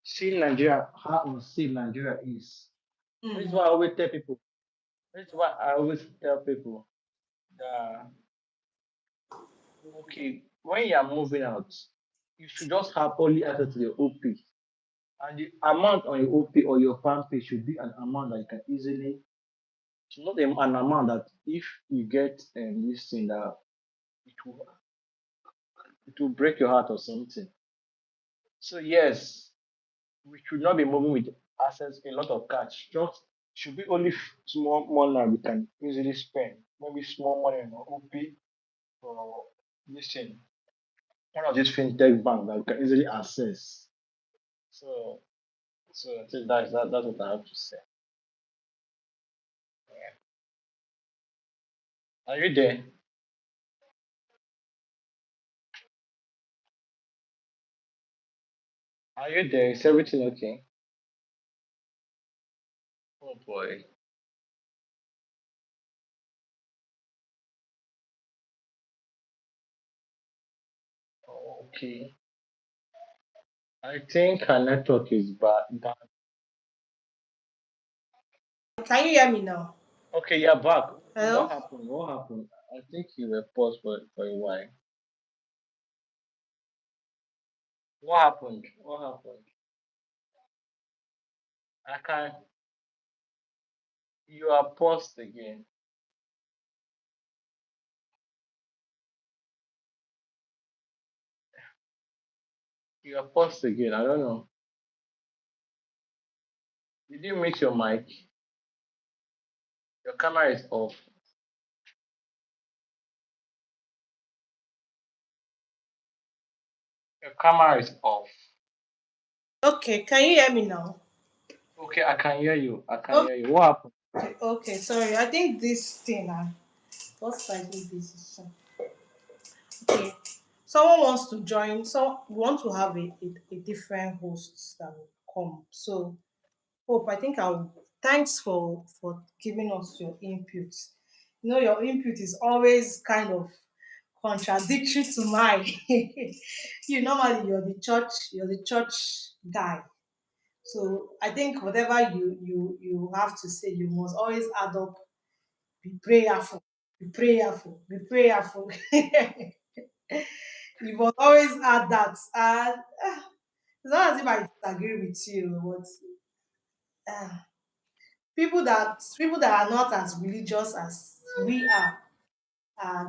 See Nigeria, how unsafe Nigeria is. This is Mm. why I always tell people. This is why I always tell people that okay, when you are moving out, you should just have only access to your OP. And the amount on your OP or your farm pay should be an amount that you can easily, it's not an amount that if you get this thing that it will, it will break your heart or something. So yes, we should not be moving with access a lot of cash. Just should be only small money we can easily spend. Maybe small money in OP or this thing. One of these fintech bank that we can easily access. So I think that's what I have to say. Are you there? Are you there? Is everything okay? Oh boy. Okay. I think our network is bad. Can you hear me now? Okay, you're back. What Hello? happened? What happened? I think you were paused for a while. What happened? What happened? I can't. You are paused again. You are paused again. I don't know. Did you mute your mic? Your camera is off. Your camera is off. Okay, can you hear me now? Okay, I can hear you. I can Okay, hear you. What happened? okay, sorry. I think this thing I got slightly busy. So. Okay. Someone wants to join, so we want to have a different host that will come. So Hope, I think I'll thanks for giving us your input. You know, your input is always kind of contradictory to mine. You normally you're the church guy. So I think whatever you have to say, you must always add up, be prayerful, be prayerful, be prayerful. You must always add that. And it's not as if I disagree with you, but uh, people that are not as religious as we are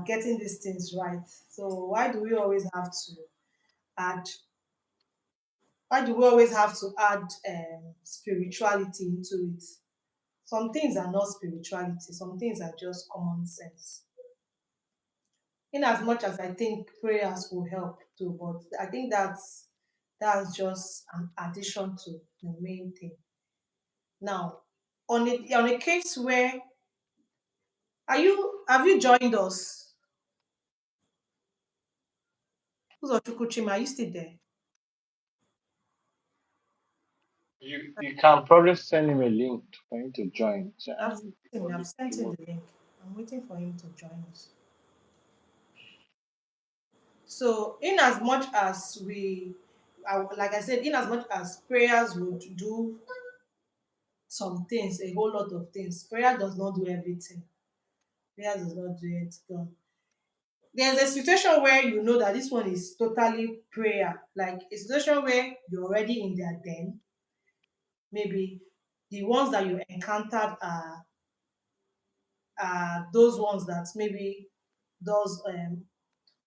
getting these things right. So add why do we always have to add spirituality into it? Some things are not spirituality, some things are just common sense. In as much as I think prayers will help too, but I think that's just an addition to the main thing. Now, on a case where have you joined us? Uzochukwuchima, are you still there? You can probably send him a link for him to join. So I've and sent him, probably I've sent he him will. the link. I'm waiting for him to join us. So, in as much as like I said, in as much as prayers would do some things, a whole lot of things, prayer does not do everything. Prayer does not do it. No. There's a situation where you know that this one is totally prayer, like a situation where you're already in their den. Maybe the ones that you encountered are those ones that maybe does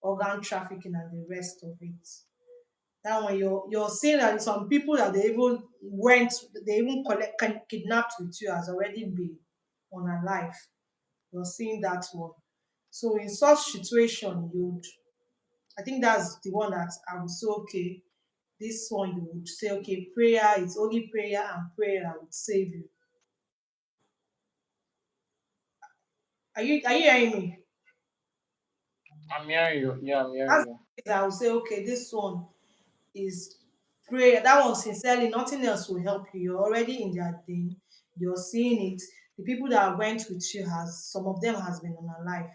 organ trafficking and the rest of it. That one you're seeing that some people that they even kidnapped with you has already been unalive. You're seeing that one. So in such situation, I think that's the one that I would say, okay, this one you would say, okay, prayer is only prayer and prayer that would save you. Are you hearing me? I'm hearing you. Yeah, I'm hearing That's you. the case I would say, okay, this one is prayer. That one sincerely, nothing else will help you. You're already in their thing. You're seeing it. The people that went with you has some of them has been on alive.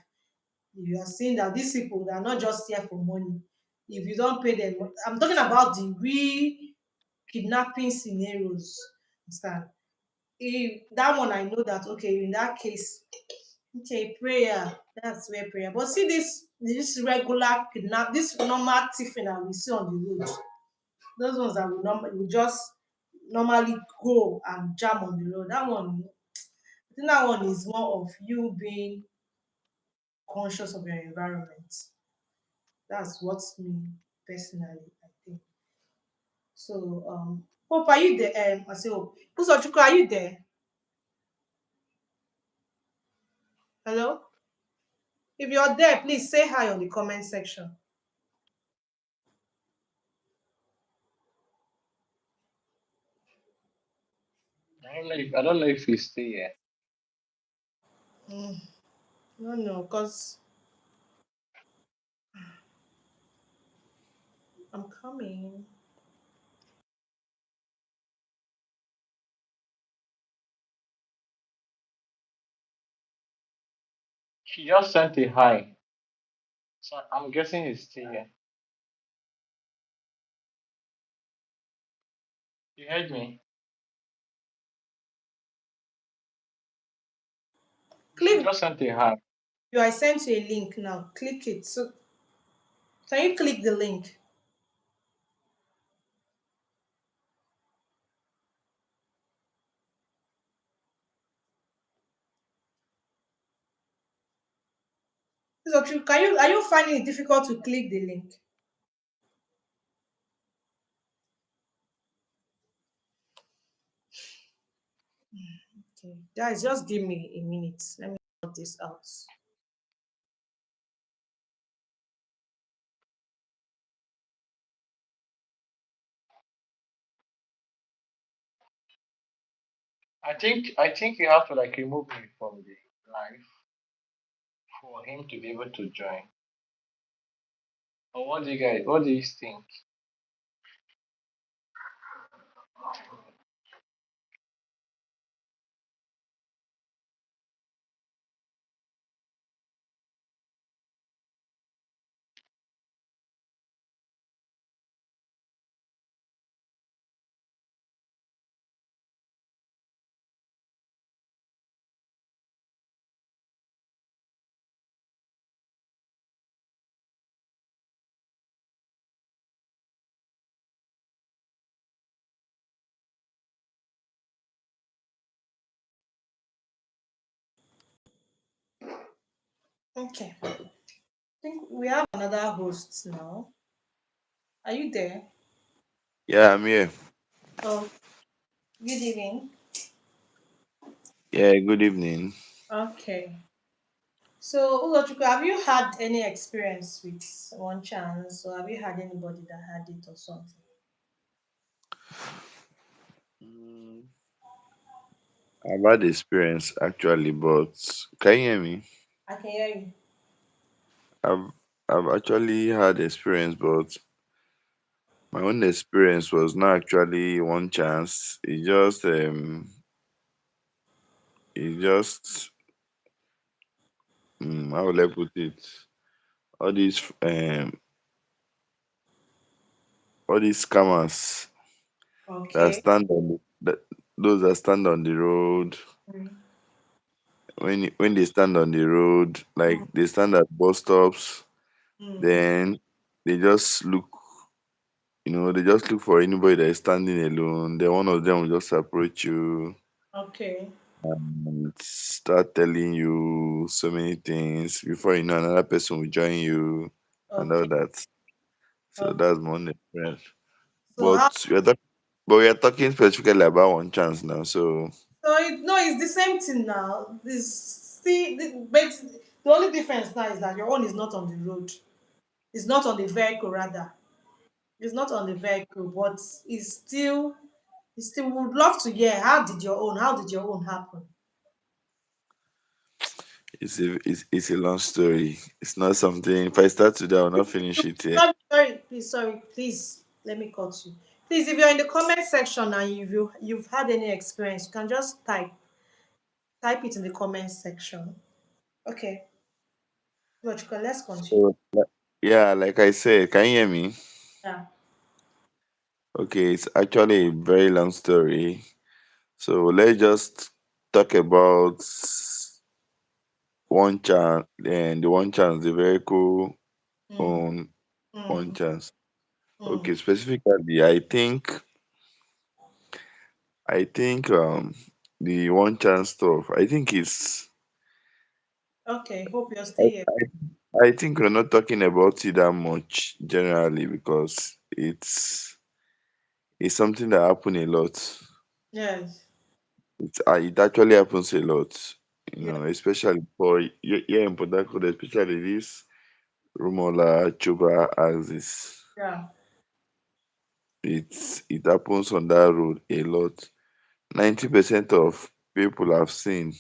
You are seeing that these people they are not just here for money. if you don't pay them. I'm talking about the real kidnapping scenarios. Understand? If that one, I know that okay, in that case, okay, prayer. That's where prayer. But see this regular kidnap, this normal tiffin that we see on the road, those ones that we just normally go and jam on the road. That one, I think that one is more of you being conscious of your environment. That's what's me personally, I think. So, Hope, are you there? I say Hope. Uzochukwu, are you there? Hello? If you're there, please say hi on the comment section. I don't know if he's still here. Mm, no, no, because I'm coming. She just sent a hi, so I'm guessing he's still here. You heard me? She Click. just sent a hi. I sent you a link now. Click it. So, can you click the link? Uzochukwu, are you finding it difficult to click the link? Okay. Guys, just give me a minute. Let me sort this out. I think you have to like remove me from the live for him to be able to join. Or what do you think? Okay. I think we have another host now. Are you there? Yeah, I'm here. Oh, good evening. Yeah, good evening. Okay. So, Ugochukwu, have you had any experience with one chance, or have you had anybody that had it or something? Mm, I've had experience actually, but can you hear me? I can hear you. I've I've actually had experience, but my own experience was not actually one chance. It just how will I put it? All these scammers that Okay. stand on those that stand on the road Mm, when they stand on the road, like mm, they stand at bus stops, mm. then they just look they just look for anybody that is standing alone. Then one of them will just approach you Okay. and start telling you so many things. Before you know, another person will join you and all Okay. that. So Okay. that's my own experience. So how? But we are talking specifically about one chance now. So So no, it's the same thing now. But the only difference now is that your own is not on the road. It's not on the vehicle, rather. It's not on the vehicle, but it's still would love to hear how did your own happen? it's a long story. It's not something. If I start today, I will not finish it here. Sorry, please let me cut you. Please, if you're in the comment section and you've had any experience, you can just type it in the comment section. Okay, Lochika, let's continue. So Yeah, like I said, can you hear me? Yeah. Okay, it's actually a very long story. So let's just talk about one chance and the one chance the vehicle Mm, on one mm, chance. mm. Okay, specifically, I think the one chance stuff. Okay, hope you're I, still here. I think we're not talking about it that much generally because it's something that happen a lot. Yes. It actually happens a lot, Yeah. especially for here in Port Harcourt, especially this Rumola Chuba axis. Yeah. It happens on that road a lot. 90% of people I've seen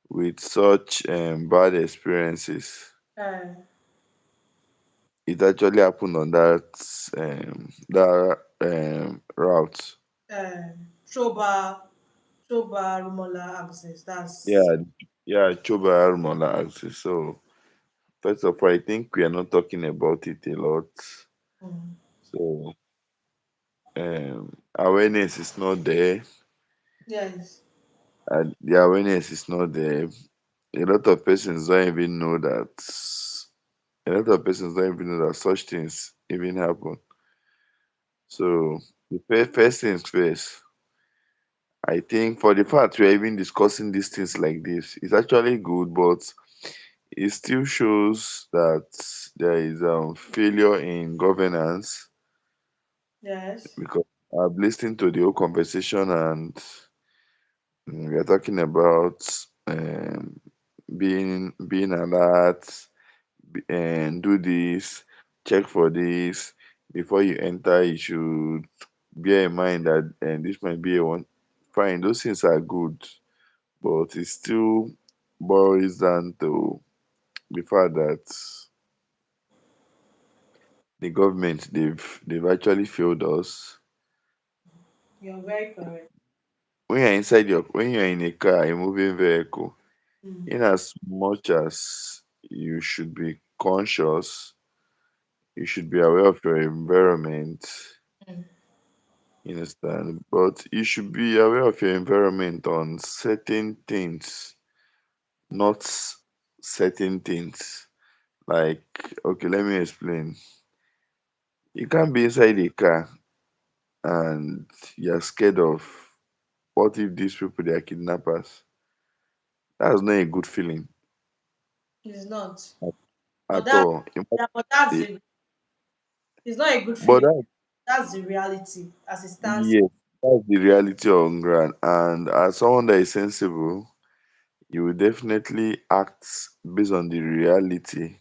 with such bad experiences, Uh, it actually happened on that route. uh, Choba, Choba Rumola axis. That's Yeah, yeah, Chuba Rumola axis. So first of all, I think we are not talking about it a lot. mm, So awareness is not there, yes. and the awareness is not there. A lot of persons don't even know that. A lot of persons don't even know that such things even happen. So the first things first. I think for the fact we are even discussing these things like this, it's actually good, but it still shows that there is failure in governance Yes. because I've listened to the whole conversation and we are talking about being alert and do this, check for this before you enter. You should bear in mind that this might be a one. Fine, those things are good, but it still boils down to the fact that the government they've actually failed us. You're very correct. When you're in a car, a moving vehicle, Mm, in as much as you should be conscious, you should be aware of your environment. mm, You understand? But you should be aware of your environment on certain things, not certain things. Like, okay, let me explain. You can't be inside a car and you're scared of what if these people they are kidnappers. That's not a good feeling it's not. at, But at that, all. yeah, but that's Eh, the. It's not a good but feeling. that, That's the reality as it stands. yes, that's the reality on ground. And as someone that is sensible, you will definitely act based on the reality.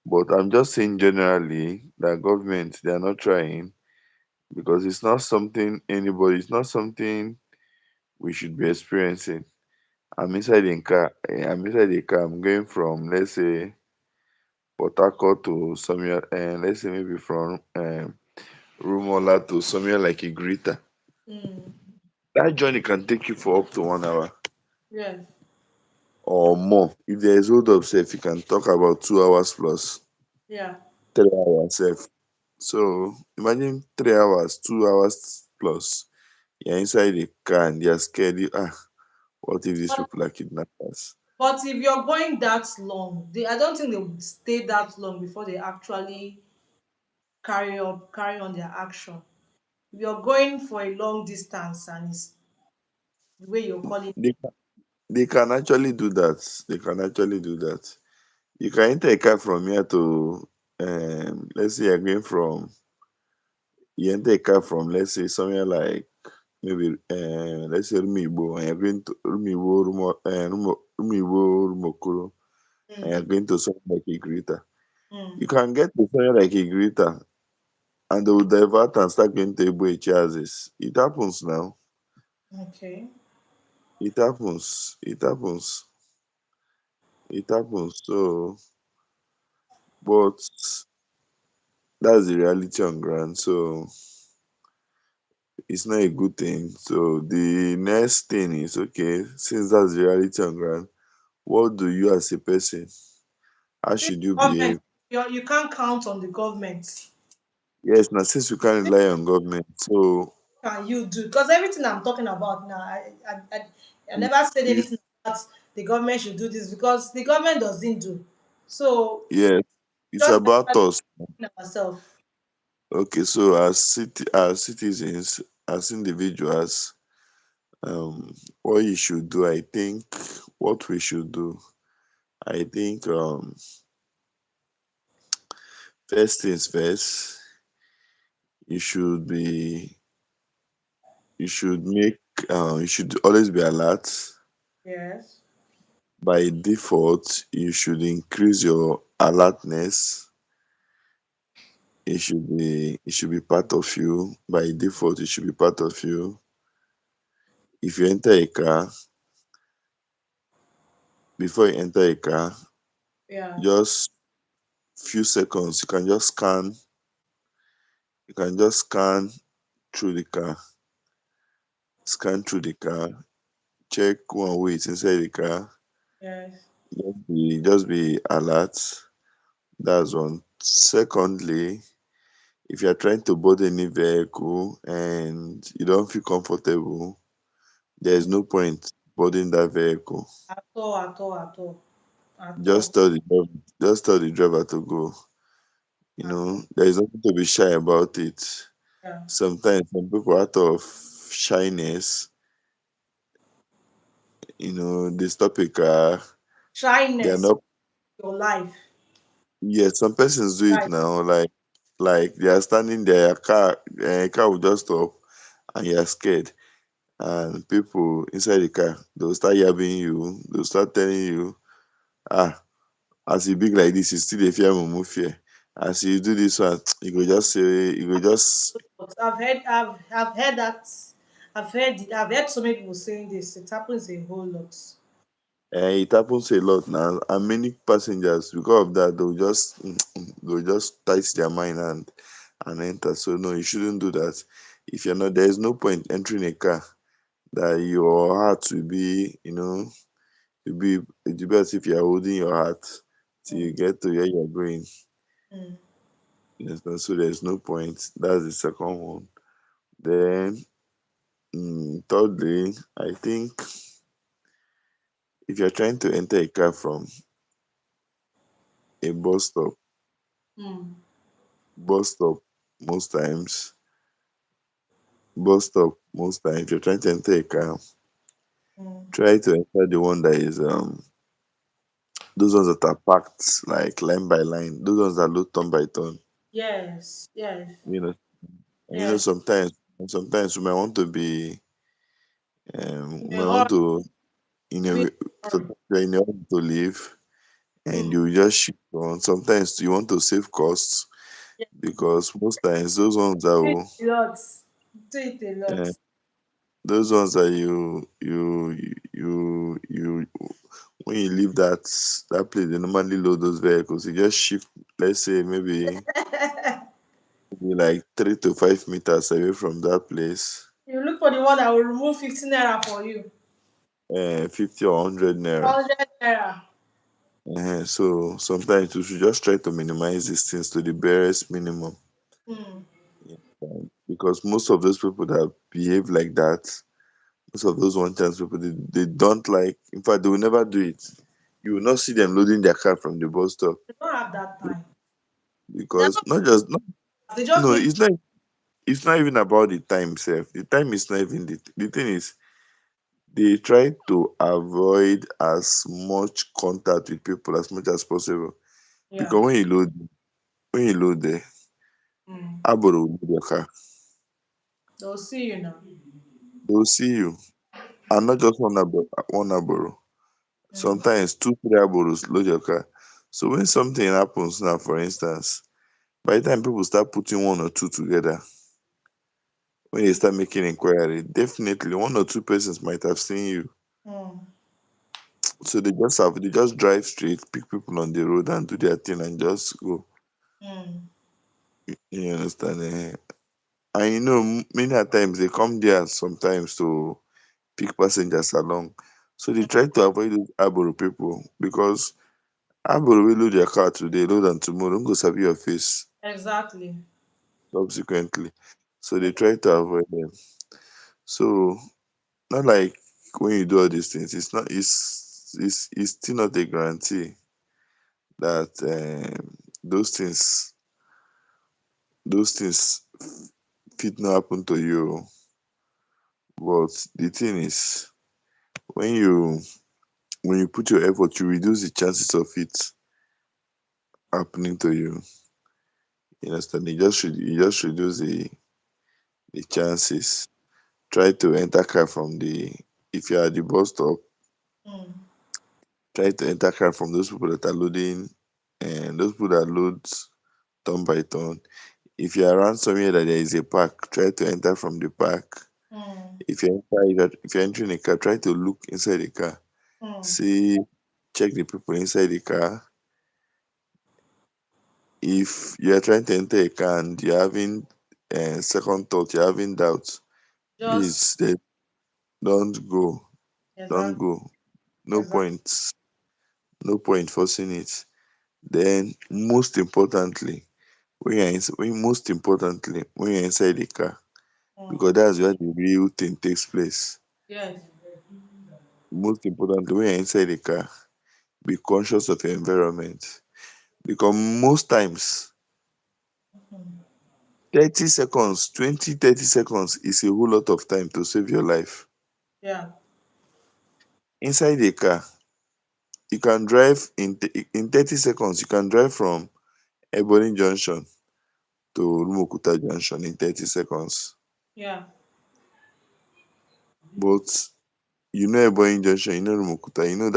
But I'm just saying generally that government they are not trying because it's not something we should be experiencing. I'm inside the car, I'm going from let's say Port Harcourt to somewhere and let's say maybe from Rumola to somewhere like Igrita. Mm, That journey can take you for up to 1 hour yes. or more. If there is hold up safe, you can talk about 2 hours plus, Yeah. 3 hours safe. So imagine 3 hours, 2 hours plus. You're inside the car and you're scared. What if these But, people are kidnappers? but if you're going that long, I don't think they would stay that long before they actually carry on their action. If you're going for a long distance and it's the way you're calling, They can, they can actually do that. They can actually do that. You can enter a car from here to, let's say you enter a car from, let's say, somewhere like maybe, let's say Rumigbo, and you're going to Rumigbo, Rumokoro, and you're mm, going to somewhere like Igrita. You mm, can get to somewhere like Igrita and they will divert and start going to Igbo Echiazis. It happens now. okay. It happens. It happens. It happens. So, but that's the reality on ground. So it's not a good thing. So the next thing is okay, since that's the reality on ground, what do you as a person? How See, should you government behave? You can't count on the government. Yes, now since we can't rely on government, so Can you do? Because everything I'm talking about now, I it- never said it's anything about the government should do this because the government doesn't do. So yes, it's just about us. ourselves. Okay, so as citizens, as individuals, what you should do, I think, what we should do, I think, first things first, you should be, you should make, you should always be alert. Yes, By default, you should increase your alertness. It should be part of you. By default, it should be part of you. If you enter a car, before you enter a car, yeah, just few seconds, you can just scan through the car, check one way it's inside the car, yes, just be alert. That's one. Secondly, if you are trying to board any vehicle and you don't feel comfortable, there's mm. no point boarding that vehicle. At all, at all, at all, at Just all, tell the driver, just tell the driver to go. at all. There is nothing to be shy about it. Yeah, Sometimes some people out of shyness, they stop a car. They are shyness, not. your life, Yes, some persons do it right? now. Like they are standing there, a car will just stop, and you are scared. And people inside the car, they'll start yabbing you. They'll start telling you, ah, as you big like this, you still dey fear mumu fear. As you do this one, you go just say, you go just But I've heard that, I've heard so many people saying this. It happens a whole lot. it happens a lot now, and many passengers because of that they'll just tight their mind and enter. So no, you shouldn't do that. If you're not, there is no point entering a car that your heart will be, it'll be as if you're holding your heart till Mm, you get to where you're going. mm, Yes, and so there's no point. That's the second one. Then, thirdly, I think if you're trying to enter a car from a mm, bus stop, most times, if you're trying to enter a car, mm. try to enter the one that is those ones that are packed like line by line, those ones that look turn by turn. Yes, yes, You know, and yes. sometimes In we a might want hurry, to in be in a a so hurry. you're in a hurry to leave and Mm. you just shift on. Sometimes you want to save costs Yeah, because most times those ones that do it will a lot. Do it a lot. uh, those ones that you when you leave that place, they normally load those vehicles. You just shift, let's say maybe like 3 to 5 meters away from that place, You look for the one that will remove 15 naira for you. 50 or 100 naira. 100 naira. So sometimes we should just try to minimize these things to the barest minimum. Mm. Yeah, because most of those people that behave like that, most of those one chance people, they don't like, in fact, they will never do it. You will not see them loading their car from the bus stop They don't have that time. They're because not, not just, not, they just no, need. it's not even about the time itself. The time is not even the thing is they try to avoid as much contact with people as much as possible Yeah. because when you load there, Mm. Aboro will load your car. They'll see you now. They will see you, and not just one Aboro. Mm. Sometimes two, three Aboros load your car. So when something happens now, for instance, by the time people start putting one or two together, when they start making inquiry, definitely one or two persons might have seen you. Mm. So they just drive straight, pick people on the road and do their thing and just go. Mm. You understand? And many a times they come there sometimes to pick passengers along. So they try to avoid those Aboro people because How about we load your car today, load am tomorrow, don't go sabi your face Exactly. subsequently. So they try to avoid them. So not like when you do all these things, it's not it's still not a guarantee that those things those things fit not happen to you. But the thing is, when you when you put your effort, you reduce the chances of it happening to you. You understand? You just reduce the chances. Try to enter car from the if you're at the bus stop, Mm. try to enter car from those people that are loading and those people that load turn by turn. If you're around somewhere that there is a park, try to enter from the park. Mm. If you're entering a car, try to look inside the car. Mm. See, check the people inside the car. If you are trying to enter a car and you're having second thought, you're having doubts, Just please don't go. Don't exactly. go. No Exactly. point. No point forcing it. Then most importantly, when you're inside the car, Mm. because that's where the real thing takes place. Yes. Most importantly, when you're inside the car, be conscious of your environment. Because most times, 30 seconds, 20, 30 seconds is a whole lot of time to save your life. Yeah. Inside a car, you can drive in 30 seconds, you can drive from Ebony Junction to Rumukuta Junction in 30 seconds. Yeah. But you know Ebony Junction, you know Rumukuta, you know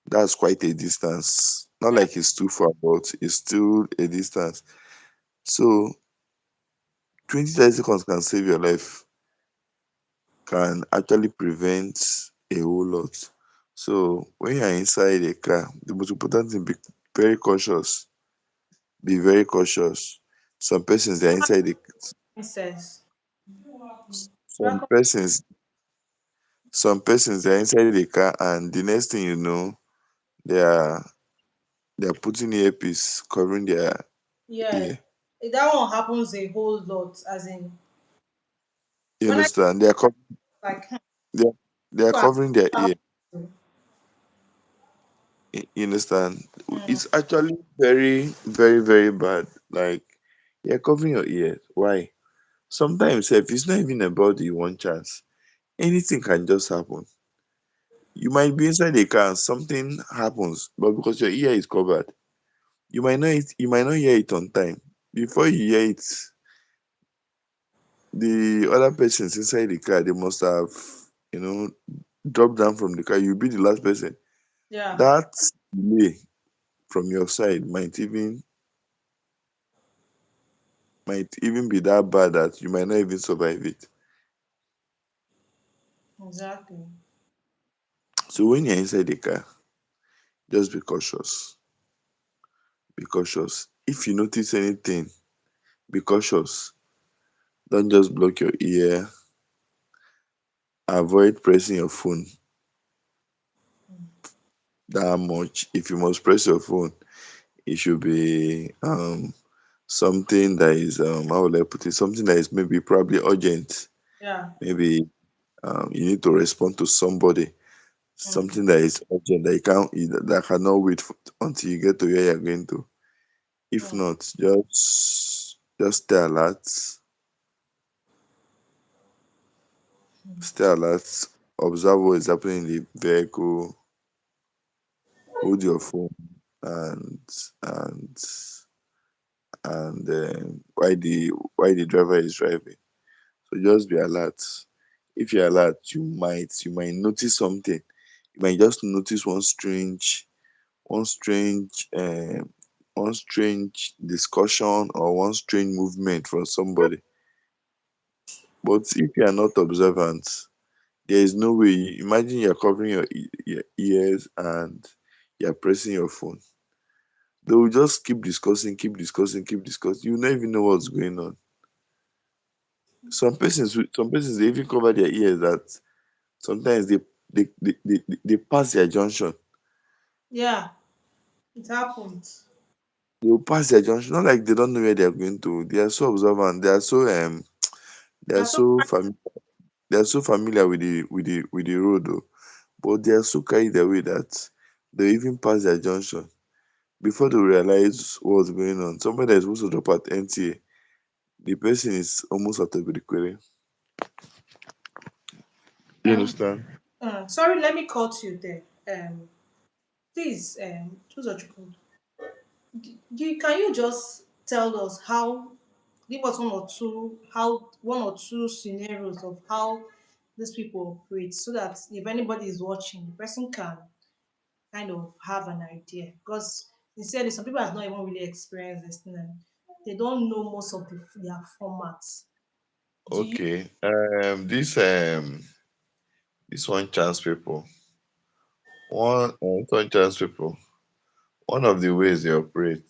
that's quite a distance. Not Yeah. like it's too far, but it's still a distance. So 20, 30 seconds can save your life, can actually prevent a whole lot. So when you're inside a car, the most important thing, be very cautious. Be very cautious. Some persons they're inside the Princess. some Welcome. persons some persons they're inside the car and the next thing you know, they are they're putting earpiece covering their Yes. ear. That one happens a whole lot. As in, You when I understand? like, They are, they are people are covering their people ear. have You understand? mm, It's actually very, very, very bad. Like you're covering your ears. Why? Sometimes if it's not even about the one chance, anything can just happen. You might be inside a car and something happens, but because your ear is covered, you might not hear it on time. Before you hear it, the other persons inside the car they must have, you know, dropped down from the car. You'll be the last person. yeah, That delay from your side might even be that bad that you might not even survive it. exactly. So when you're inside the car, just be cautious. Be cautious. If you notice anything, be cautious. Don't just block your ear. Avoid pressing your phone that much. If you must press your phone, it should be something that is how will I put it? Something that is maybe probably urgent. Yeah. Maybe you need to respond to somebody. Mm. Something that is urgent that that cannot wait until you get to where you're going to. If Mm. not, just stay alert, observe what is happening in the vehicle, hold your phone, and and why the driver is driving. So just be alert. If you're alert, you might notice something. You might just notice one strange one strange discussion or one strange movement from somebody. But if you are not observant, there is no way. Imagine you're covering your ears and you're pressing your phone. They will just keep discussing, keep discussing, keep discussing. You don't even know what's going on. Some persons they even cover their ears that sometimes they pass their junction. Yeah. It happened. They will pass their junction, not like they don't know where they are going to. They are so observant. They are That's so so they are so familiar with the road, though. But they are so carried away that they even pass their junction before they realize what's going on. Somebody that is supposed to drop at NTA, the person is almost at Obidikwere. You um, understand? sorry, let me cut you there. Please, choose what you could. Can you just tell us how, give us one or two scenarios of how these people operate so that if anybody is watching, the person can kind of have an idea. Because sincerely, some people have not even really experienced this thing and they don't know most of their formats. Do you? Okay. This one chance people. One chance people. One of the ways they operate,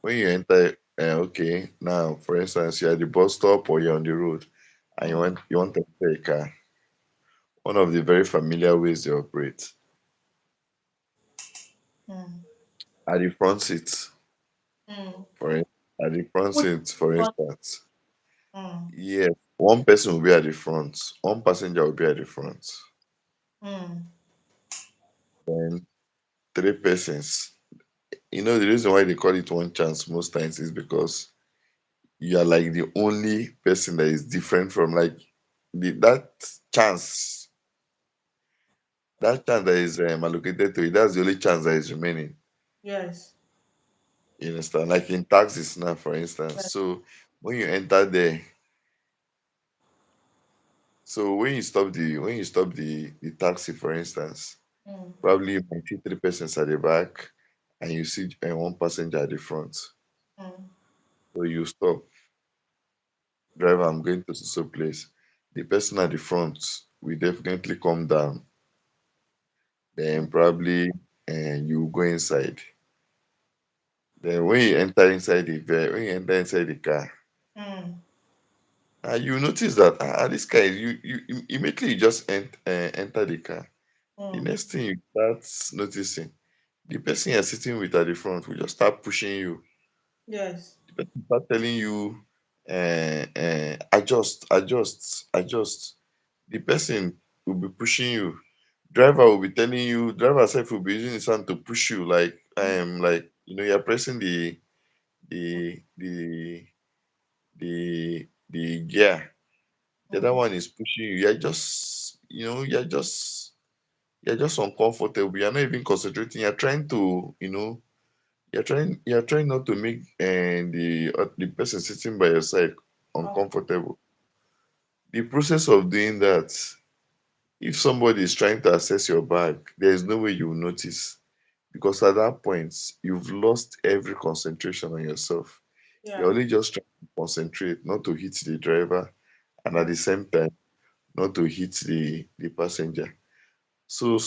when you enter, okay, now for instance, you're at the bus stop or you're on the road, and Mm, you want to enter a car. One of the very familiar ways they operate mm, at the front seat. mm. At the front Put seat, for on. instance, Mm, yes, one person will be at the front, one passenger will be at the front, mm, then three persons. You know, the reason why they call it one chance most times is because you are like the only person that is different from like that chance, that chance that is allocated to it. That's the only chance that is remaining. yes. You understand? Like in taxis now, for instance. Yes. So when you enter there, so when you stop the taxi, for instance, Mm, probably you might see three persons at the back, and you see one passenger at the front. mm, So you stop, driver, I'm going to so place. The person at the front will definitely come down. Then mm, probably you go inside. Then when you enter inside when you enter inside the car, mm, you notice that this guy, you immediately you just enter the car. The mm. next thing you start noticing, the person you're sitting with at the front will just start pushing you. Yes. The person start telling you, adjust, adjust, adjust. The person will be pushing you. Driver will be telling you. Driver self will be using his hand to push you, like you're pressing the the gear. The other Mm, one is pushing you. You're just uncomfortable. You're not even concentrating. You're trying to, you're trying not to make the person sitting by your side comfort. uncomfortable. The process of doing that, if somebody is trying to access your bag, there is no way you will notice, because at that point you've lost every concentration on yourself. You're Yeah. only just trying to concentrate not to hit the driver, and at Mm, the same time not to hit the passenger. So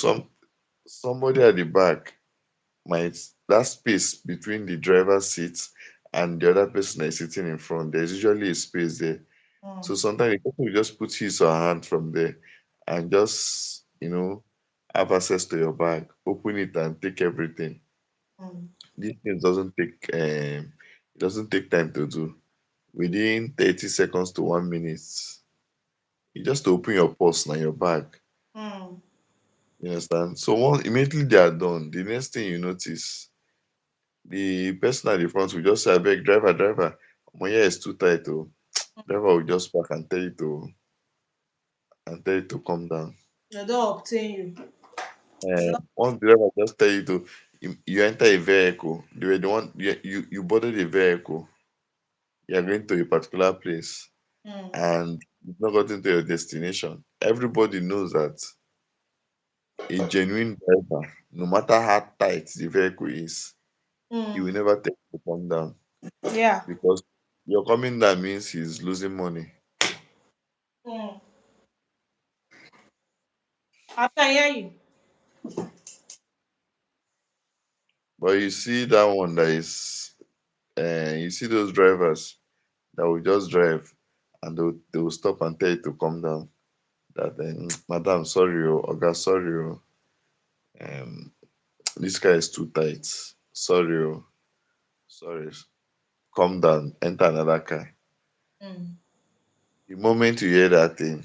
somebody at the back might, that space between the driver's seat and the other person that is sitting in front, there's usually a space there. So mm, sometimes the person will just put his or her hand from there and just, have access to your bag, open it and take everything. mm, This thing doesn't take time to do. Within 30 seconds to 1 minute, you just open your purse and your bag. mm, You understand? So once immediately they are done, the next thing you notice, the person at the front will just say, "Abeg, driver, driver, my ear is too tight." Oh, mm. driver will just park and tell you to come down. They don't obtain you. They don't. Once the driver just tell you to, you enter a vehicle. They were the one you boarded a vehicle. You are going to a particular place, Mm, and you've not gotten to your destination. Everybody knows that a genuine driver, no matter how tight the vehicle is, he will mm, never tell you to come down, yeah. because your coming down means he's losing money. Mm. I can hear you. But you see that one that is, you see those drivers that will just drive, and they will stop and tell you to come down. That, madam, sorry, oh, oga, sorry, oh, this car is too tight. Sorry, oh, sorry. Come down, enter another car. Mm. The moment you hear that thing,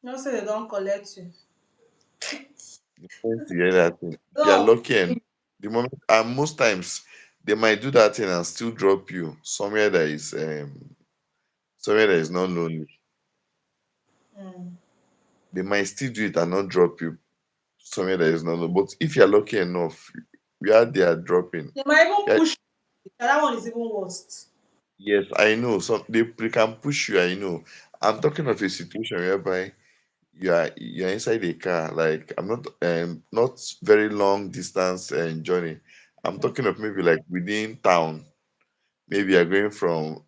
No say they don't collect you. the moment you hear that thing, if you are So, lucky and the moment, and most times they might do that thing and still drop you somewhere that is not lonely. mm. They might still do it and not drop you somewhere that is not lonely. But if you are lucky enough, where they are dropping, They might even yeah, push you. That one is even worst. yes, I know. So they can push you. I know. I'm talking of a situation whereby you're inside a car. Like I'm not very long distance journey. I'm Mm, talking of maybe like within town. Maybe you're going from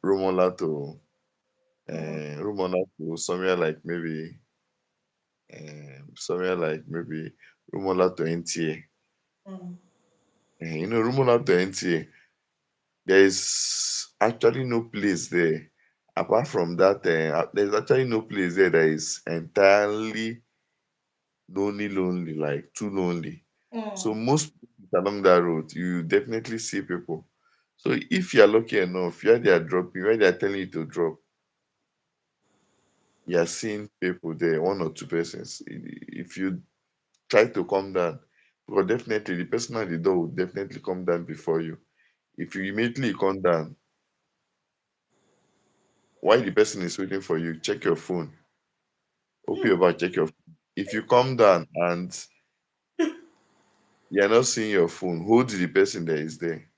mm, Rumola to somewhere like maybe Rumola to NTA. mm, Rumola to NTA. There is actually no place there. Apart from that, there's actually no place there that is entirely lonely, like too lonely. So mm. most places along that road, you definitely see people. So if you're lucky enough, where they are dropping, where they are telling you to drop, you are seeing people there, one or two persons. If you try to come down, well, definitely the person at the door will definitely come down before you. If you immediately come down, while the person is waiting for you, check your phone. Open your bag, check your phone. If you come down and you're not seeing your phone, hold the person that is there.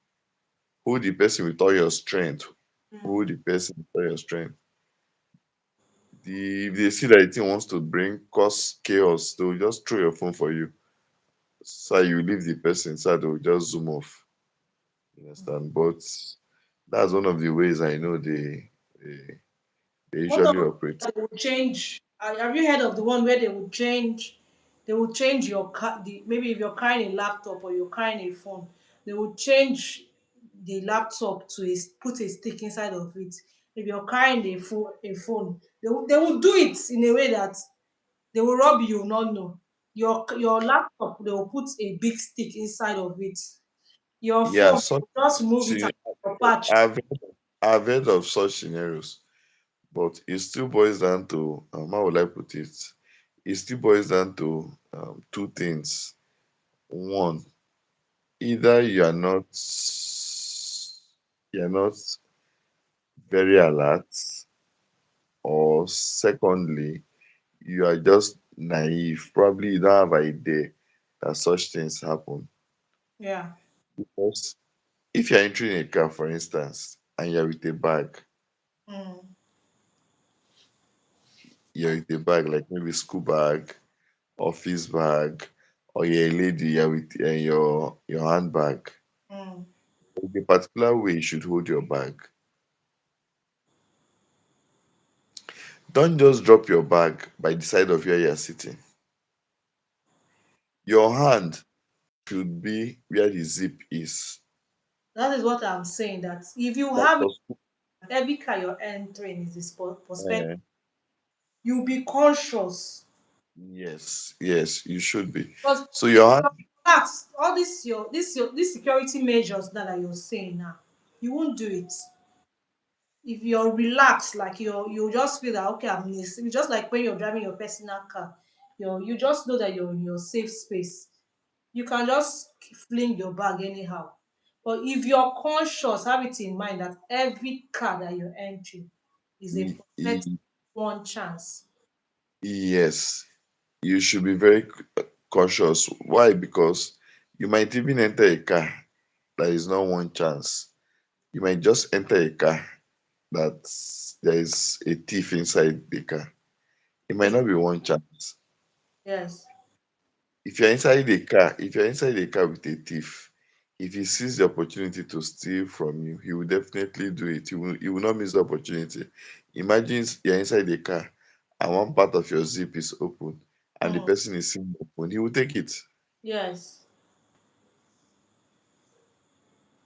Hold the person with all your strength. Hold the person with all your strength. If they see that the thing wants to cause chaos, they will just throw your phone for you. So you leave the person, so they will just zoom off. You understand? But that's one of the ways I know they What usually of operate. they would change? Have you heard of the one where they would change? They would change your car. Maybe if you're carrying a laptop or you're carrying a phone, they would change the laptop to put a stick inside of it. If you're carrying a phone, they will do it in a way that they will rob you, you not know. Your laptop, they will put a big stick inside of it. Your Yeah, phone, such just move it and see, your patch. I've heard of such scenarios, but it still boils down to how would I put it? It still boils down to two things. One, either you're not very alert, or secondly, you are just naive. Probably you don't have idea that such things happen. Yeah. Because if you're entering a car, for instance, and Mm, you're with a bag like maybe school bag, office bag, or you're a lady, you're with your handbag. mm. There's a particular way you should hold your bag. Don't just drop your bag by the side of where you're sitting. Your hand should be where the zip is. That is what I'm saying. That if you Like have it, for school. every car you're entering is this perspective, eh, you'll be conscious. yes, yes, you should be. Because So if your hand, you're relaxed, all this security measures that you're saying now, you won't do it. If you're relaxed, like you just feel that okay, I'm in this. It's just like when you're driving your personal car, you just know that you're in your safe space. You can just fling your bag anyhow. But if you're conscious, have it in mind that every car that you're entering is a prospective y- one chance. yes, you should be very cautious. Why? Because you might even enter a car that is not one chance. You might just enter a car that there is a thief inside the car. It might not be one chance. Yes. If you're inside the car with a thief, if he sees the opportunity to steal from you, he will definitely do it. He will not miss the opportunity. Imagine you're inside the car and one part of your zip is open and the Mm. person is seeing open. He will take it. Yes.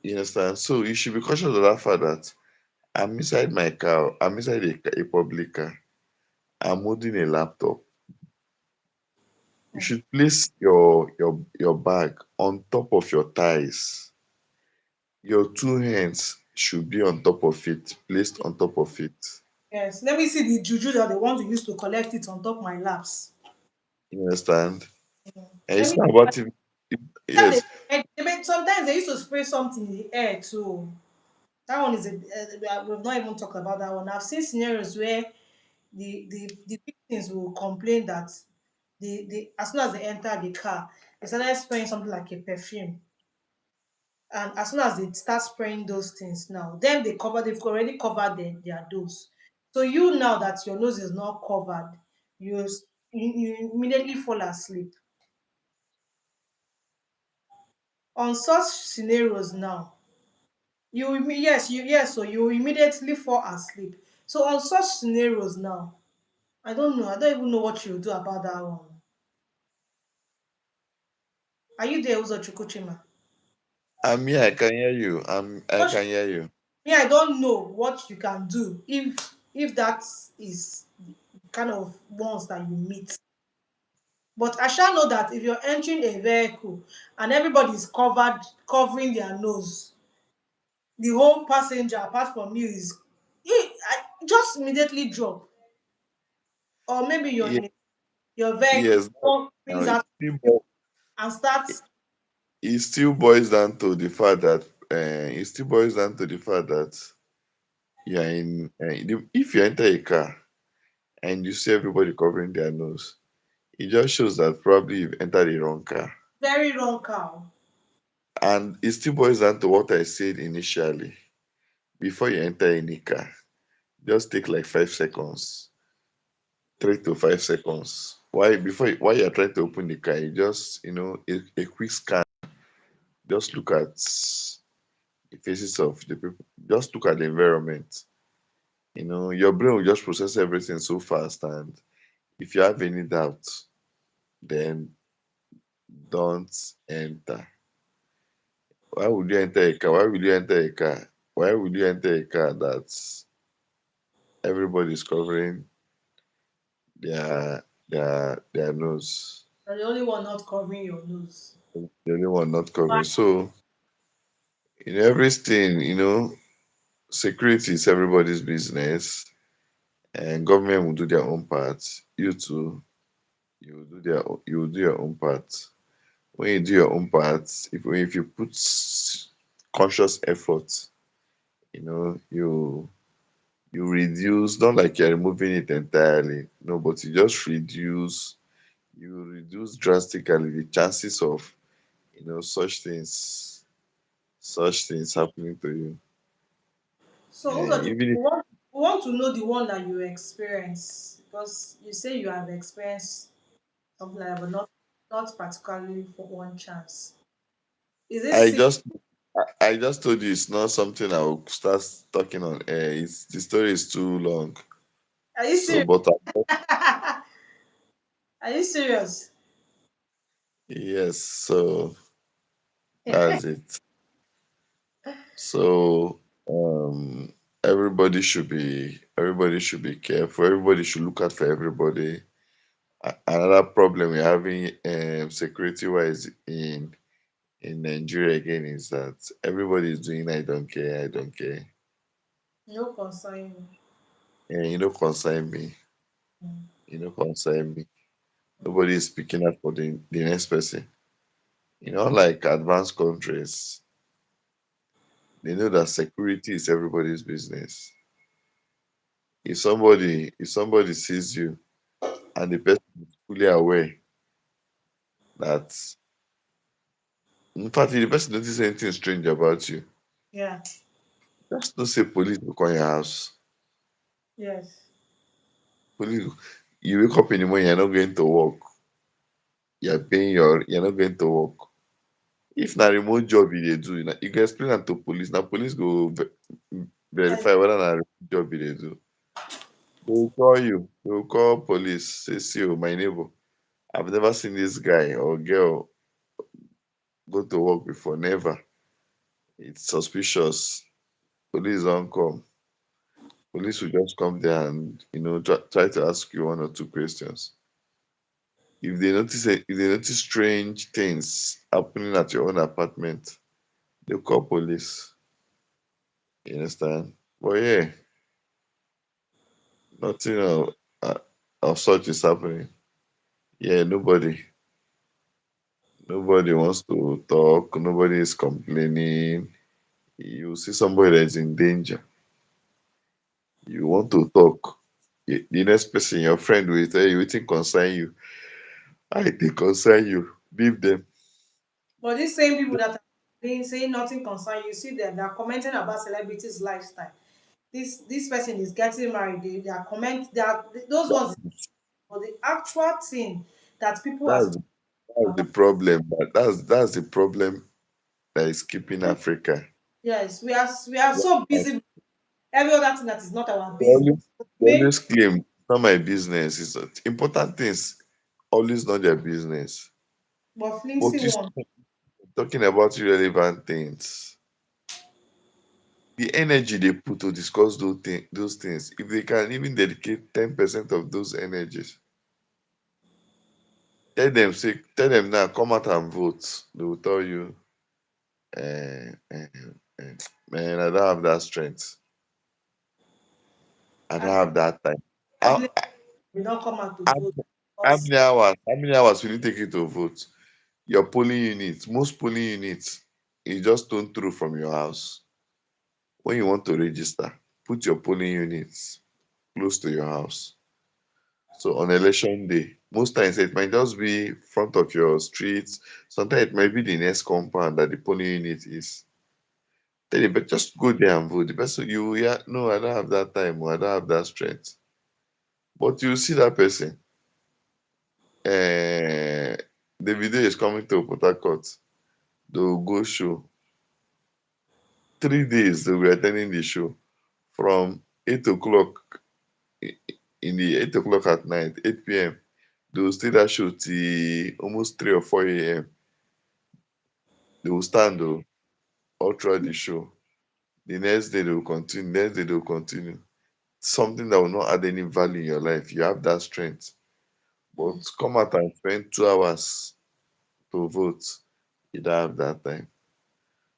You understand? So you should be cautious of that fact that I'm inside my car, I'm inside a public car, I'm holding a laptop. You should place your bag on top of your thighs. Your two hands should be on top of it, placed on top of it. Yes, let me see the juju that they want to use to collect it on top my laps. You understand? And Let it's me. not about Sometimes yes. sometimes they used to spray something in the air too. That one is we've not even talked about that one. I've seen scenarios where the victims will complain that the as soon as they enter the car, they started spraying something like a perfume. And as soon as they start spraying those things now, then they've already covered their dose. So you now that your nose is not covered, you immediately fall asleep. On such scenarios now, so you immediately fall asleep. So on such scenarios now, I don't know. I don't even know what you do about that one. Are you there, Uzo Chukwuchima? I'm here, I can hear you. I What can hear you. Me, I don't know what you can do if that is the kind of ones that you meet. But I shall know that if you're entering a vehicle and everybody is covering their nose, the whole passenger apart from you is just immediately drop. Or maybe you're Ye- in your vehicle, Yes, someone now brings out you and starts it still boils down to the fact that it still boils down to the fact that you're in if you enter a car and you see everybody covering their nose, it just shows that probably you've entered the wrong car. very wrong cow. And it still boils down to what I said initially. Before you enter any car, just take like 5 seconds, 3 to 5 seconds. While you're trying to open the car, you just a quick scan. Just look at the faces of the people. Just look at the environment. Your brain will just process everything so fast, and if you have any doubt, then don't enter. Why would you enter a car? Why will you enter a car? Why will you enter a car that everybody's covering their nose? You're the only one not covering your nose. The only one not covering. Why? So in everything, security is everybody's business, and government will do their own part. You too, you will do your own part. When you do your own part, if you put conscious effort, you reduce, not like you're removing it entirely, no, but you reduce drastically the chances of such things happening to you. So And Uzochukwu, even if we want to know the one that you experience because you say you have experienced something like that, but not particularly for one chance. Is it I serious? just I just told you it's not something I will start talking on air. The story is too long. Are you So, serious? but Are you serious? yes, so that's it. So, everybody should be careful. Everybody should look out for everybody. Another problem we're having, security wise in Nigeria again, is that everybody is doing I don't care, I don't care. No concern. And concern me. Concern me. Nobody is speaking up for the next person. Unlike advanced countries, they know that security is everybody's business. If somebody sees you and the person is fully aware that, in fact, if the person notices anything strange about you, Yeah. just don't say police will come your house. Yes. Police, you wake up in the morning, you're not going to work. You're not going to work. If na remote job you dey do, you go explain am to police. Na police go Yes. verify whether na remote job you dey do. They will call you. They will call police. Say, see, oh, my neighbor, I've never seen this guy or girl go to work before. Never. It's suspicious. Police don't come. Police will just come there and try to ask you one or two questions. If they notice strange things happening at your own apartment, they'll call police. You understand? But yeah, nothing uh, of such is happening. Yeah, nobody wants to talk. Nobody is complaining. You see somebody that's in danger, you want to talk. The next person, your friend, will tell you, "Wetin concern you? I think concern you. Leave them." But these same people that are being saying nothing concern you, see them, they are commenting about celebrities' lifestyle. This person is getting married. They are comment. They are those ones. But the actual thing that people are That's talking that's the about. problem. That's the problem that is keeping Africa. Yes, we are so They busy with every other thing that is not our business. always, they Make always claim it's not my business. It's not, important things always not their business. but flimsy But you one. see, talking about irrelevant things, the energy they put to discuss those things, if they can even dedicate 10% of those energies, tell them now, come out and vote. They will tell you, eh, eh, eh, man, I don't have that strength. I don't I have that time. definitely How, will not come out to how, vote how because many hours? How many hours will it take you to vote? Your polling unit, most polling units, is just stone through from your house. When you want to register, put your polling units close to your house. So on election day, most times it might just be front of your street. Sometimes it might be the next compound that the polling unit is. Then you but just go there and vote. The person you yeah, no, I don't have that time or I don't have that strength. But you see that person. The video is coming to Port Harcourt. They'll go show. 3 days they'll be attending the show from 8 o'clock in the 8 o'clock at night, 8 p.m. They will stay that show till almost 3 or 4 a.m. They will stand though, all throughout the show. The next day they will continue, next day they will continue. Something that will not add any value in your life. You have that strength. But come out and spend 2 hours to vote. You don't have that time.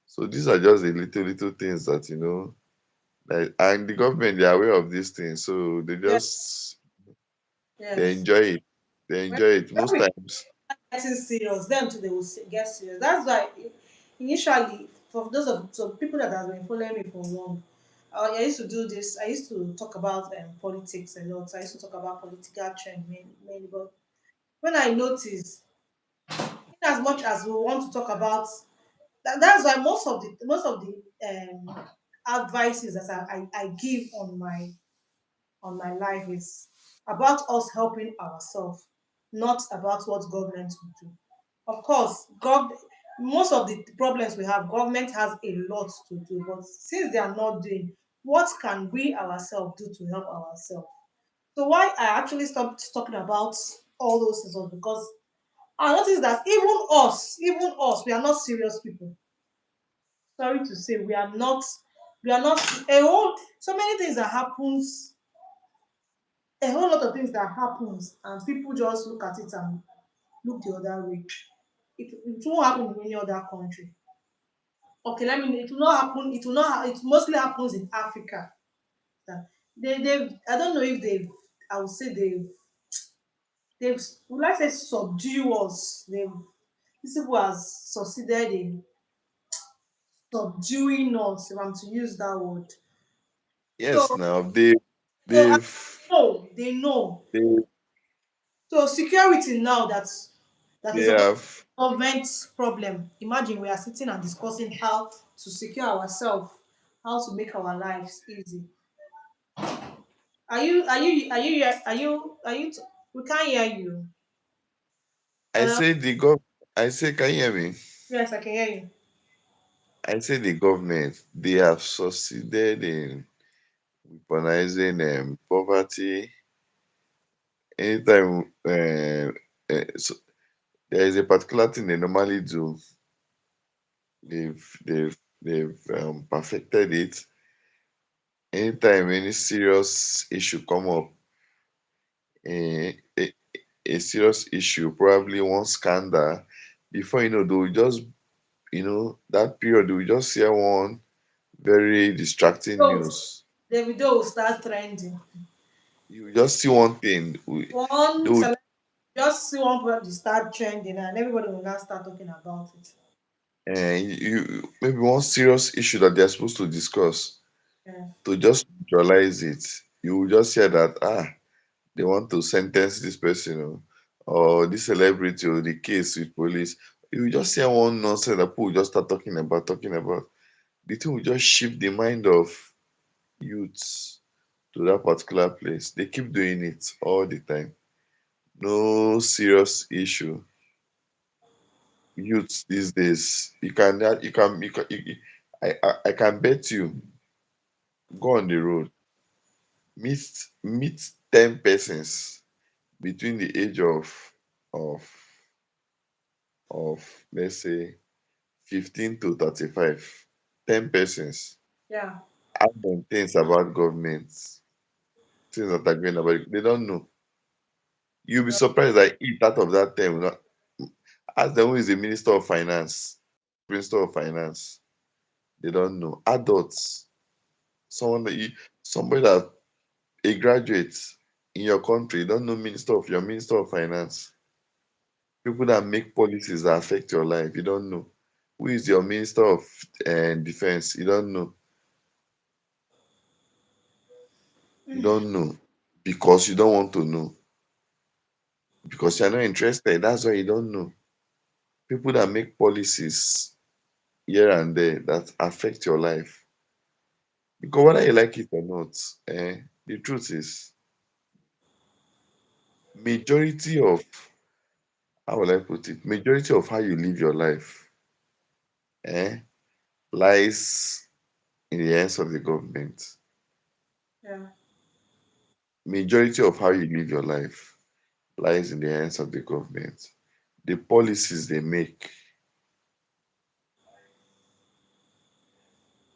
So these are just the little things that like, and the government they are aware of these things, so yes, they yes. enjoy it. They When, enjoy it when most we times. getting serious, them too they will get serious. That's why initially for those of so people that have been following me for long, I used to do this. I used to talk about politics a lot. I used to talk about political trend mainly. But when I noticed, in as much as we want to talk about that's why most of the advices that I give on my life is about us helping ourselves, not about what government will do. Of course, most of the problems we have, government has a lot to do, but since they are not doing, what can we ourselves do to help ourselves? So why I actually stopped talking about all those things was because I noticed that even us, we are not serious people. Sorry to say, we are not a whole so many things that happens, a whole lot of things that happens, and people just look at it and look the other way. It won't happen in any other country. Okay, let me. It will not happen. It will not. It mostly happens in Africa. They've. I don't know if they've. I would say they've. Would I say subdue us? They've. These people has succeeded in subduing us. If I'm to use that word. Yes, So now so I they've know they know. they So security now that they is supposed to have be a government problem. Imagine we are sitting and discussing how to secure ourselves, how to make our lives easy. Are you we can't hear you. I Hello? say the gov I say can you hear me? Yes, I can hear you. I say the government they have succeeded in weaponizing poverty. Anytime so there is a particular thing they normally do, they've perfected it. Anytime any serious issue come up, a a serious issue, probably one scandal, before you know, they will just, that period, they will just hear one very distracting So news. the video will start trending. You will just see one thing. They One will, celebrity just see one person start trending and everybody will now start talking about it. maybe one serious issue that they are supposed to discuss, Yeah. to just neutralize it. You will just hear that, they want to sentence this person, or this celebrity, or the case with police. You will just hear one nonsense that people will just start talking about. The thing will just shift the mind of youths to that particular place. They keep doing it all the time. No serious issue. Youths these days, I can bet you, go on the road, meet meet 10 persons between the age of of let's say 15 to 35. 10 persons. Yeah. Ask them things about government, things that are going about it. They don't know. You'll be Yeah. surprised that eight out of that 10 will not. Ask them who is the Minister of Finance, Minister of Finance. They don't know. Adults, someone that you, somebody that a graduate in your country, you don't know Minister of Finance. People that make policies that affect your life, you don't know. Who is your Minister of Defense? You don't know. You don't know because you don't want to know, because you're not interested. That's why you don't know. People that make policies here and there that affect your life. Because whether you like it or not, the truth is, majority of, how will I put it? Majority of how you live your life, eh, lies in the hands of the government. Yeah. Majority of how you live your life lies in the hands of the government. The policies they make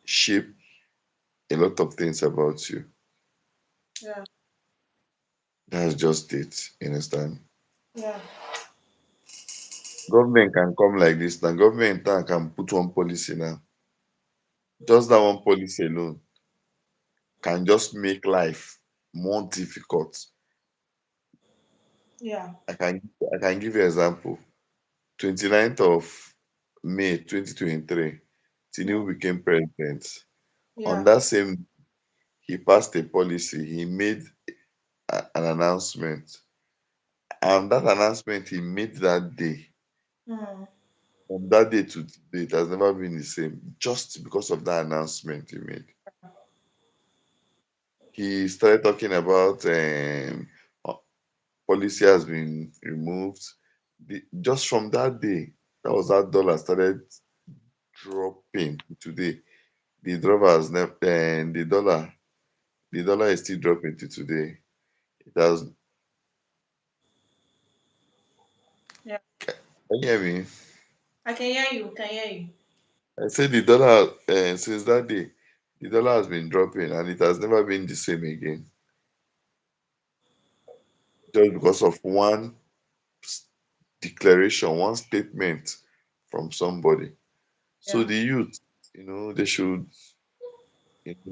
shape a lot of things about you. Yeah. That's just it. You understand? Yeah. Government can come like this now. Government now can put one policy now. Just that one policy alone can just make life more difficult. Yeah. I can give you an example. 29th of May 2023, Mm. Tinubu became president. On Yeah. that same, he passed a policy. He made an announcement, and that announcement he made that day, Mm. from that day to today, it has never been the same. Just because of that announcement he made. He started talking about policy has been removed. Just from that day, that was that dollar started dropping today. The dollar has never, and the dollar is still dropping to today. It has. Yeah. Can you hear me? I can hear you. Can hear you. I said the dollar, since that day, the dollar has been dropping and it has never been the same again. Just because of one s- declaration, one statement from somebody. So Yeah. the youth, they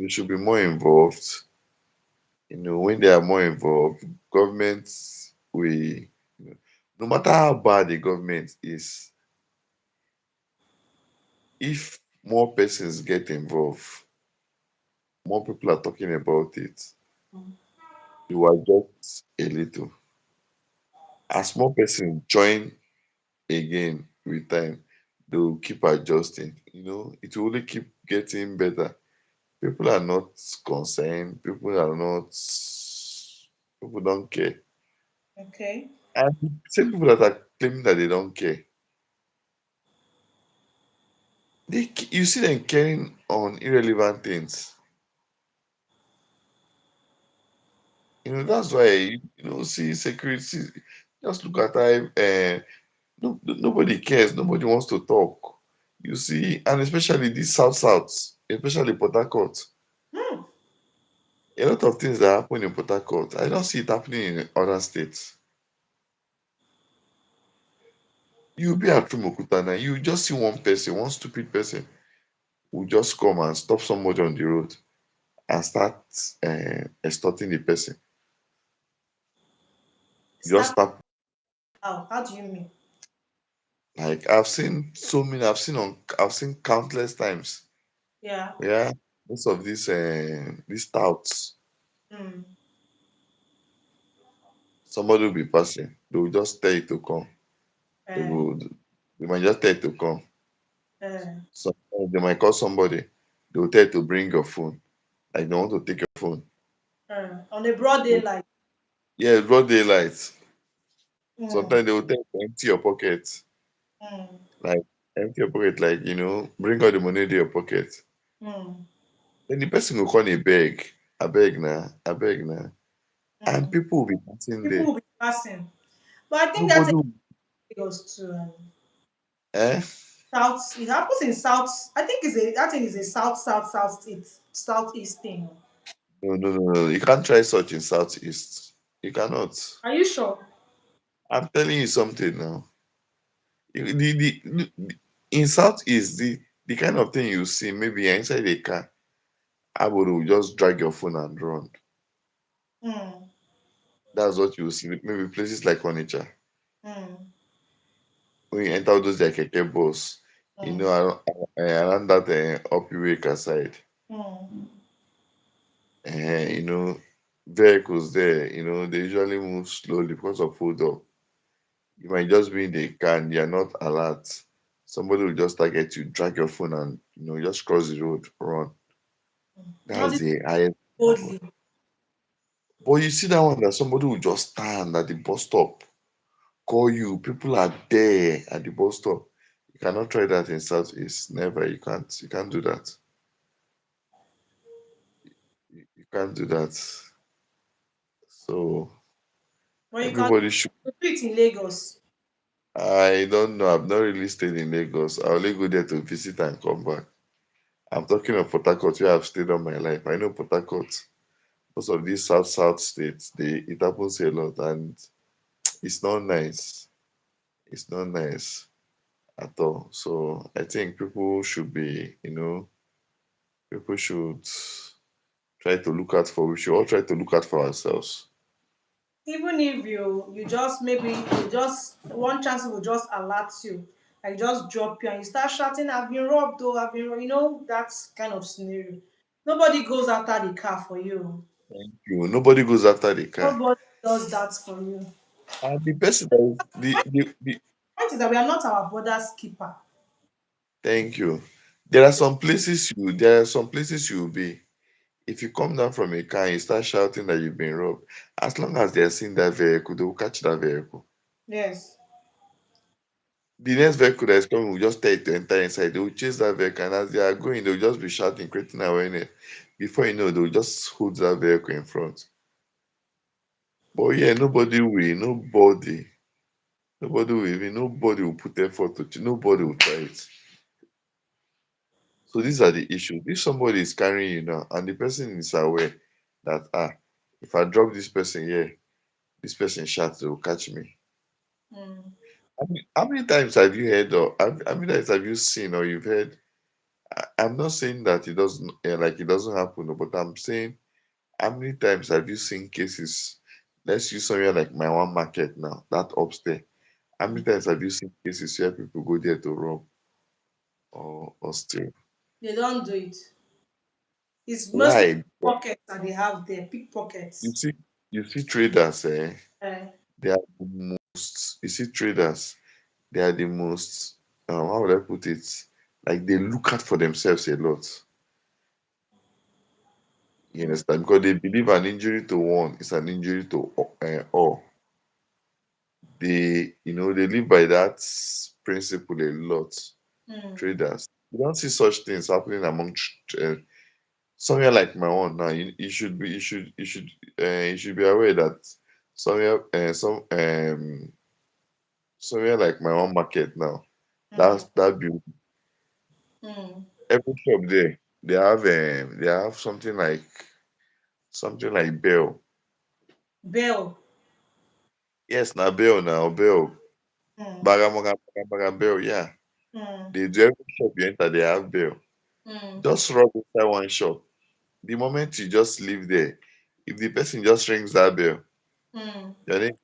should be more involved. When they are more involved, governments no matter how bad the government is, if more persons get involved, more people are talking about it, Mm. you adjust a little. As more persons join again with time, they will keep adjusting. It will only keep getting better. People are not concerned. People don't care. Okay. And the same people that are claiming that they don't care, you see them caring on irrelevant things. That's why see security. Just look at time. Nobody cares. Nobody wants to talk. You see, and especially this South, especially Port Harcourt. Mm. A lot of things that happen in Port Harcourt, I don't see it happening in other states. You be at Trumokuta now, you just see one person, one stupid person will just come and stop somebody on the road and start extorting the person. You just Start start. how do you mean? Like I've seen so many, I've seen countless times. Yeah. Yeah, most of these touts, Mm. somebody will be passing, they will just tell you to come. They Uh, will, they might just tell you to come. uh, So they might call somebody, they will tell you to bring your phone. Like they want to take your phone. on a broad So, daylight. yeah, broad daylight. Mm. Sometimes they will tell you to empty your pocket. Mm. Like empty your pocket, like bring all the money to your pocket. Mm. Then the person will call a beg, I beg na. And Mm. people will be passing People there. will be passing. But I think that's Nobody in will, Lagos too. eh? South. It happens in South. I think it's a that thing is a southeast thing. No, no, no, no. You can't try such in Southeast. You cannot. Are you sure? I'm telling you something now. In Southeast, the kind of thing you see, maybe you're inside a car, I will just drag your phone and run. Mm. That's what you see. Maybe places like Onitsha. Mm. When you enter those like keke bus, Mm. around that Opiweka side, Mm. you vehicles there, they usually move slowly because of hold up. You might just be in the car and you're not alert. Somebody will just target you, drag your phone and just cross the road, run. All That's this the highest level. boldly. But you see that one that somebody will just stand at the bus stop, call you. People are there at the bus stop. You cannot try that in Southeast. Never. You can't. You can't do that. You can't do that. So But you can everybody should. do it in Lagos. I don't know. I've not really stayed in Lagos. I only go there to visit and come back. I'm talking of Port Harcourt, where I've stayed all my life. I know Port Harcourt. Most of these south states, it happens a lot, and it's not nice. It's not nice at all. So I think people should try to look out for. We should all try to look out for ourselves. Even if you just maybe you just one chance will just alert you, like just drop you and you start shouting, "I've been robbed, though, I've been robbed." That kind of scenario. Nobody goes after the car for you. Nobody goes after the car. Nobody does that for you. And the person that is the Point is that we are not our brother's keeper. thank you. There are some places you will be. If you come down from a car and you start shouting that you've been robbed, as long as they are seeing that vehicle, they will catch that vehicle. Yes. The next vehicle that is coming will just tell you to enter inside. They will chase that vehicle, and as they are going, they will just be shouting, creating awareness. Before you know, they will just hold that vehicle in front. But yeah, nobody will put effort nobody will try it. So these are the issues. If somebody is carrying you now and the person is aware that if I drop this person here, this person shot, they will catch me. Mm. How many times have you heard or how many times have you seen or you've heard? I'm not saying that it doesn't like it doesn't happen, but I'm saying how many times have you seen cases? Let's use somewhere like my one market now, that upstairs. How many Mm. times have you seen cases where people go there to rob or steal? They don't do it. It's mostly Why? pockets that they have there, You pickpockets. see, you see traders, Uh, they are the most. You see traders, they are the most. How would I put it? Like they look out for themselves a lot. You mm. understand? Because they believe an injury to one is an injury to all. They live by that principle a lot. Mm. Traders, you don't see such things happening among somewhere like my own now. You should be aware that somewhere like my own market now. Mm. That build Mm. every shop there. They have something like bell. Bell. Yes, now bell now bell. Mm. Baga, baga, baga, bail, yeah. Mm. They do every shop you enter, they have bail. Mm. Just rob inside one shop. The moment you just leave there, if the person just rings that bell, Mm. your name,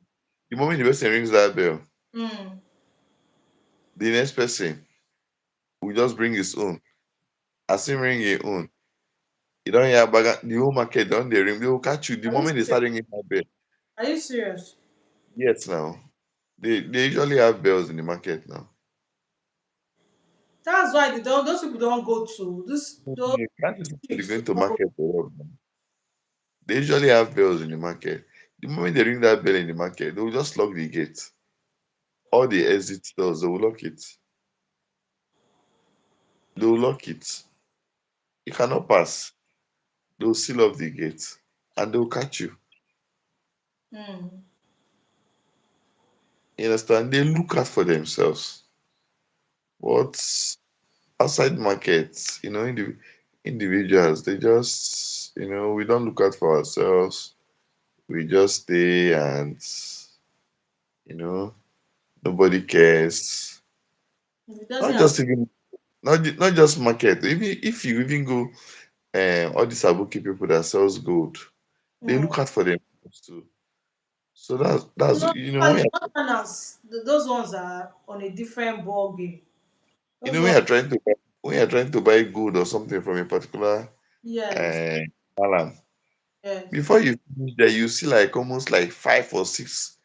the moment the person rings that bell, Mm. the next person will just bring his own. As him ring his own, you don't hear baga, the whole market don't they ring, they will catch you. The Are you moment they serious? start ringing that bell, Are you serious? yes now. They usually have bells in the market now. That's why they don't. Those people don't go to this. Those You can't see somebody chiefs going to don't go. market to rob now. They usually have bells in the market. The moment they ring that bell in the market, they will just lock the gate. All the exit doors, they will lock it. They will lock it. You cannot pass. They will seal off the gate and they will catch you. Mm. You understand? They look out for themselves. But outside markets, individuals, they just, we don't look out for ourselves. We just stay and, you know, nobody cares. If it doesn't Not have. just even, not just market. Even if you even go, all these Abuki people that sells gold, they Mm. look out for themselves too. So that's No, when Northerners, those ones are on a different ball game. Those when ones, you're trying to buy, gold or something from a particular yes, uh malam, yes, before you finish there, you see like almost like 5 or 6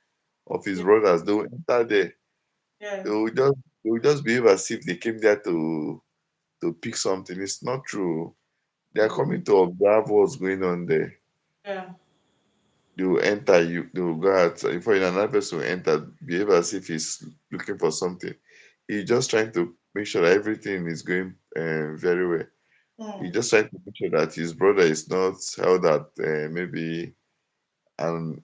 of his yes, brothers. They will enter there. They yes. will just they will just behave as if they came there to pick something. It's not true. They are Mm. coming to observe what's going on there. Yeah. They will enter you, they will go out. Before another person will enter, behave as if he's looking for something. He's just trying to make sure that everything is going very well. He's Mm. just trying to make sure that his brother is not held at maybe an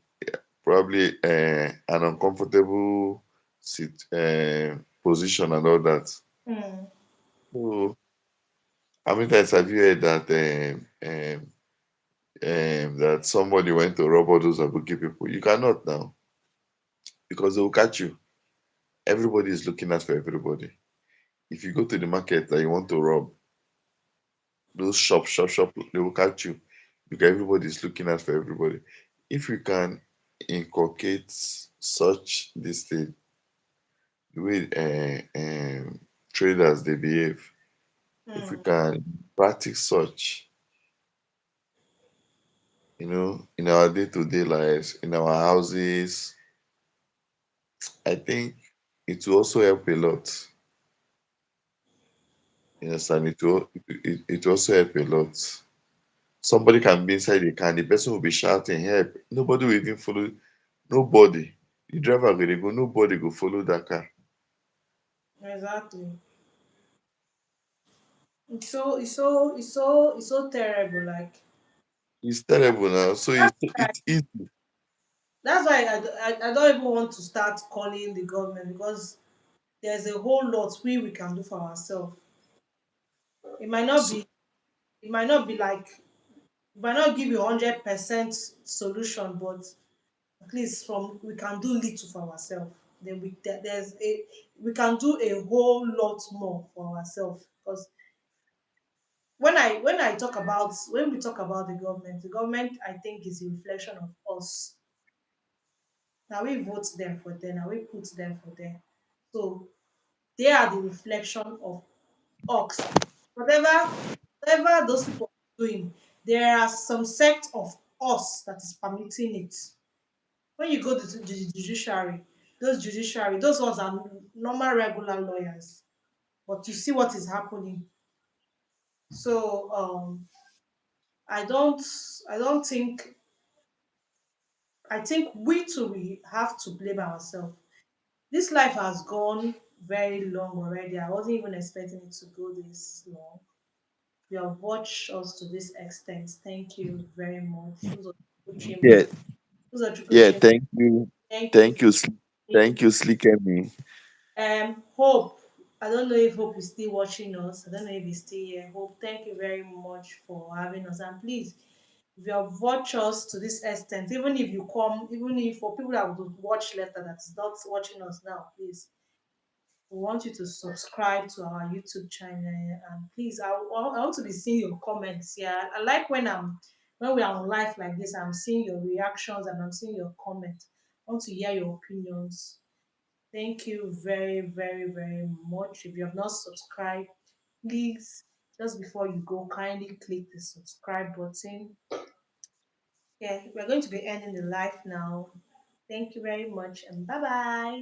probably an uncomfortable position and all that. Mm. So, how many times have you heard that that somebody went to rob all those Abuki people? You cannot now because they will catch you. Everybody is looking out for everybody. If you go to the market that you want to rob, those shop, they will catch you because everybody is looking out for everybody. If we can inculcate such this thing, the way traders they behave, if we Mm. can practice such, in our day-to-day lives, in our houses, I think it will also help a lot. Yes, and it will also help a lot. Somebody can be inside the car, and the person will be shouting, help. Nobody will even follow. Nobody. The driver will dey go, nobody will follow that car. Exactly. It's so terrible. Like It's terrible now. So that's why it's easy. I don't even want to start calling the government because there's a whole lot we can do for ourselves. It might not So, be it might not be like it might not give you 100% solution, but at least from we can do little for ourselves. Then we can do a whole lot more for ourselves because when we talk about the government I think is a reflection of us. Now we vote them for them, now we put them for them. So they are the reflection of us. Whatever whatever those people are doing, there are some sect of us that is permitting it. When you go to the judiciary, those ones are normal regular lawyers. But you see what is happening. So I don't I don't think I think we too we have to blame ourselves. This life has gone very long already. I wasn't even expecting it to go this long. You have watched us to this extent. Thank you very much. Those are triple yeah, chimney. Those are triple yeah. chimney. Thank you, Thank you thank for you, being. thank you, Slick me. Hope. I don't know if Hope is still watching us. I don't know if he's still here. Hope, thank you very much for having us. And please, if you have watched us to this extent, even if you come, even if for people that would watch later that is not watching us now, please We want you to subscribe to our YouTube channel, and please, I want to be seeing your comments. Yeah, I like when we are on live like this. I'm seeing your reactions and I'm seeing your comments. I want to hear your opinions. Thank you very, very, very much. If you have not subscribed, please, just before you go, kindly click the subscribe button. Yeah, we're going to be ending the live now. Thank you very much and bye bye.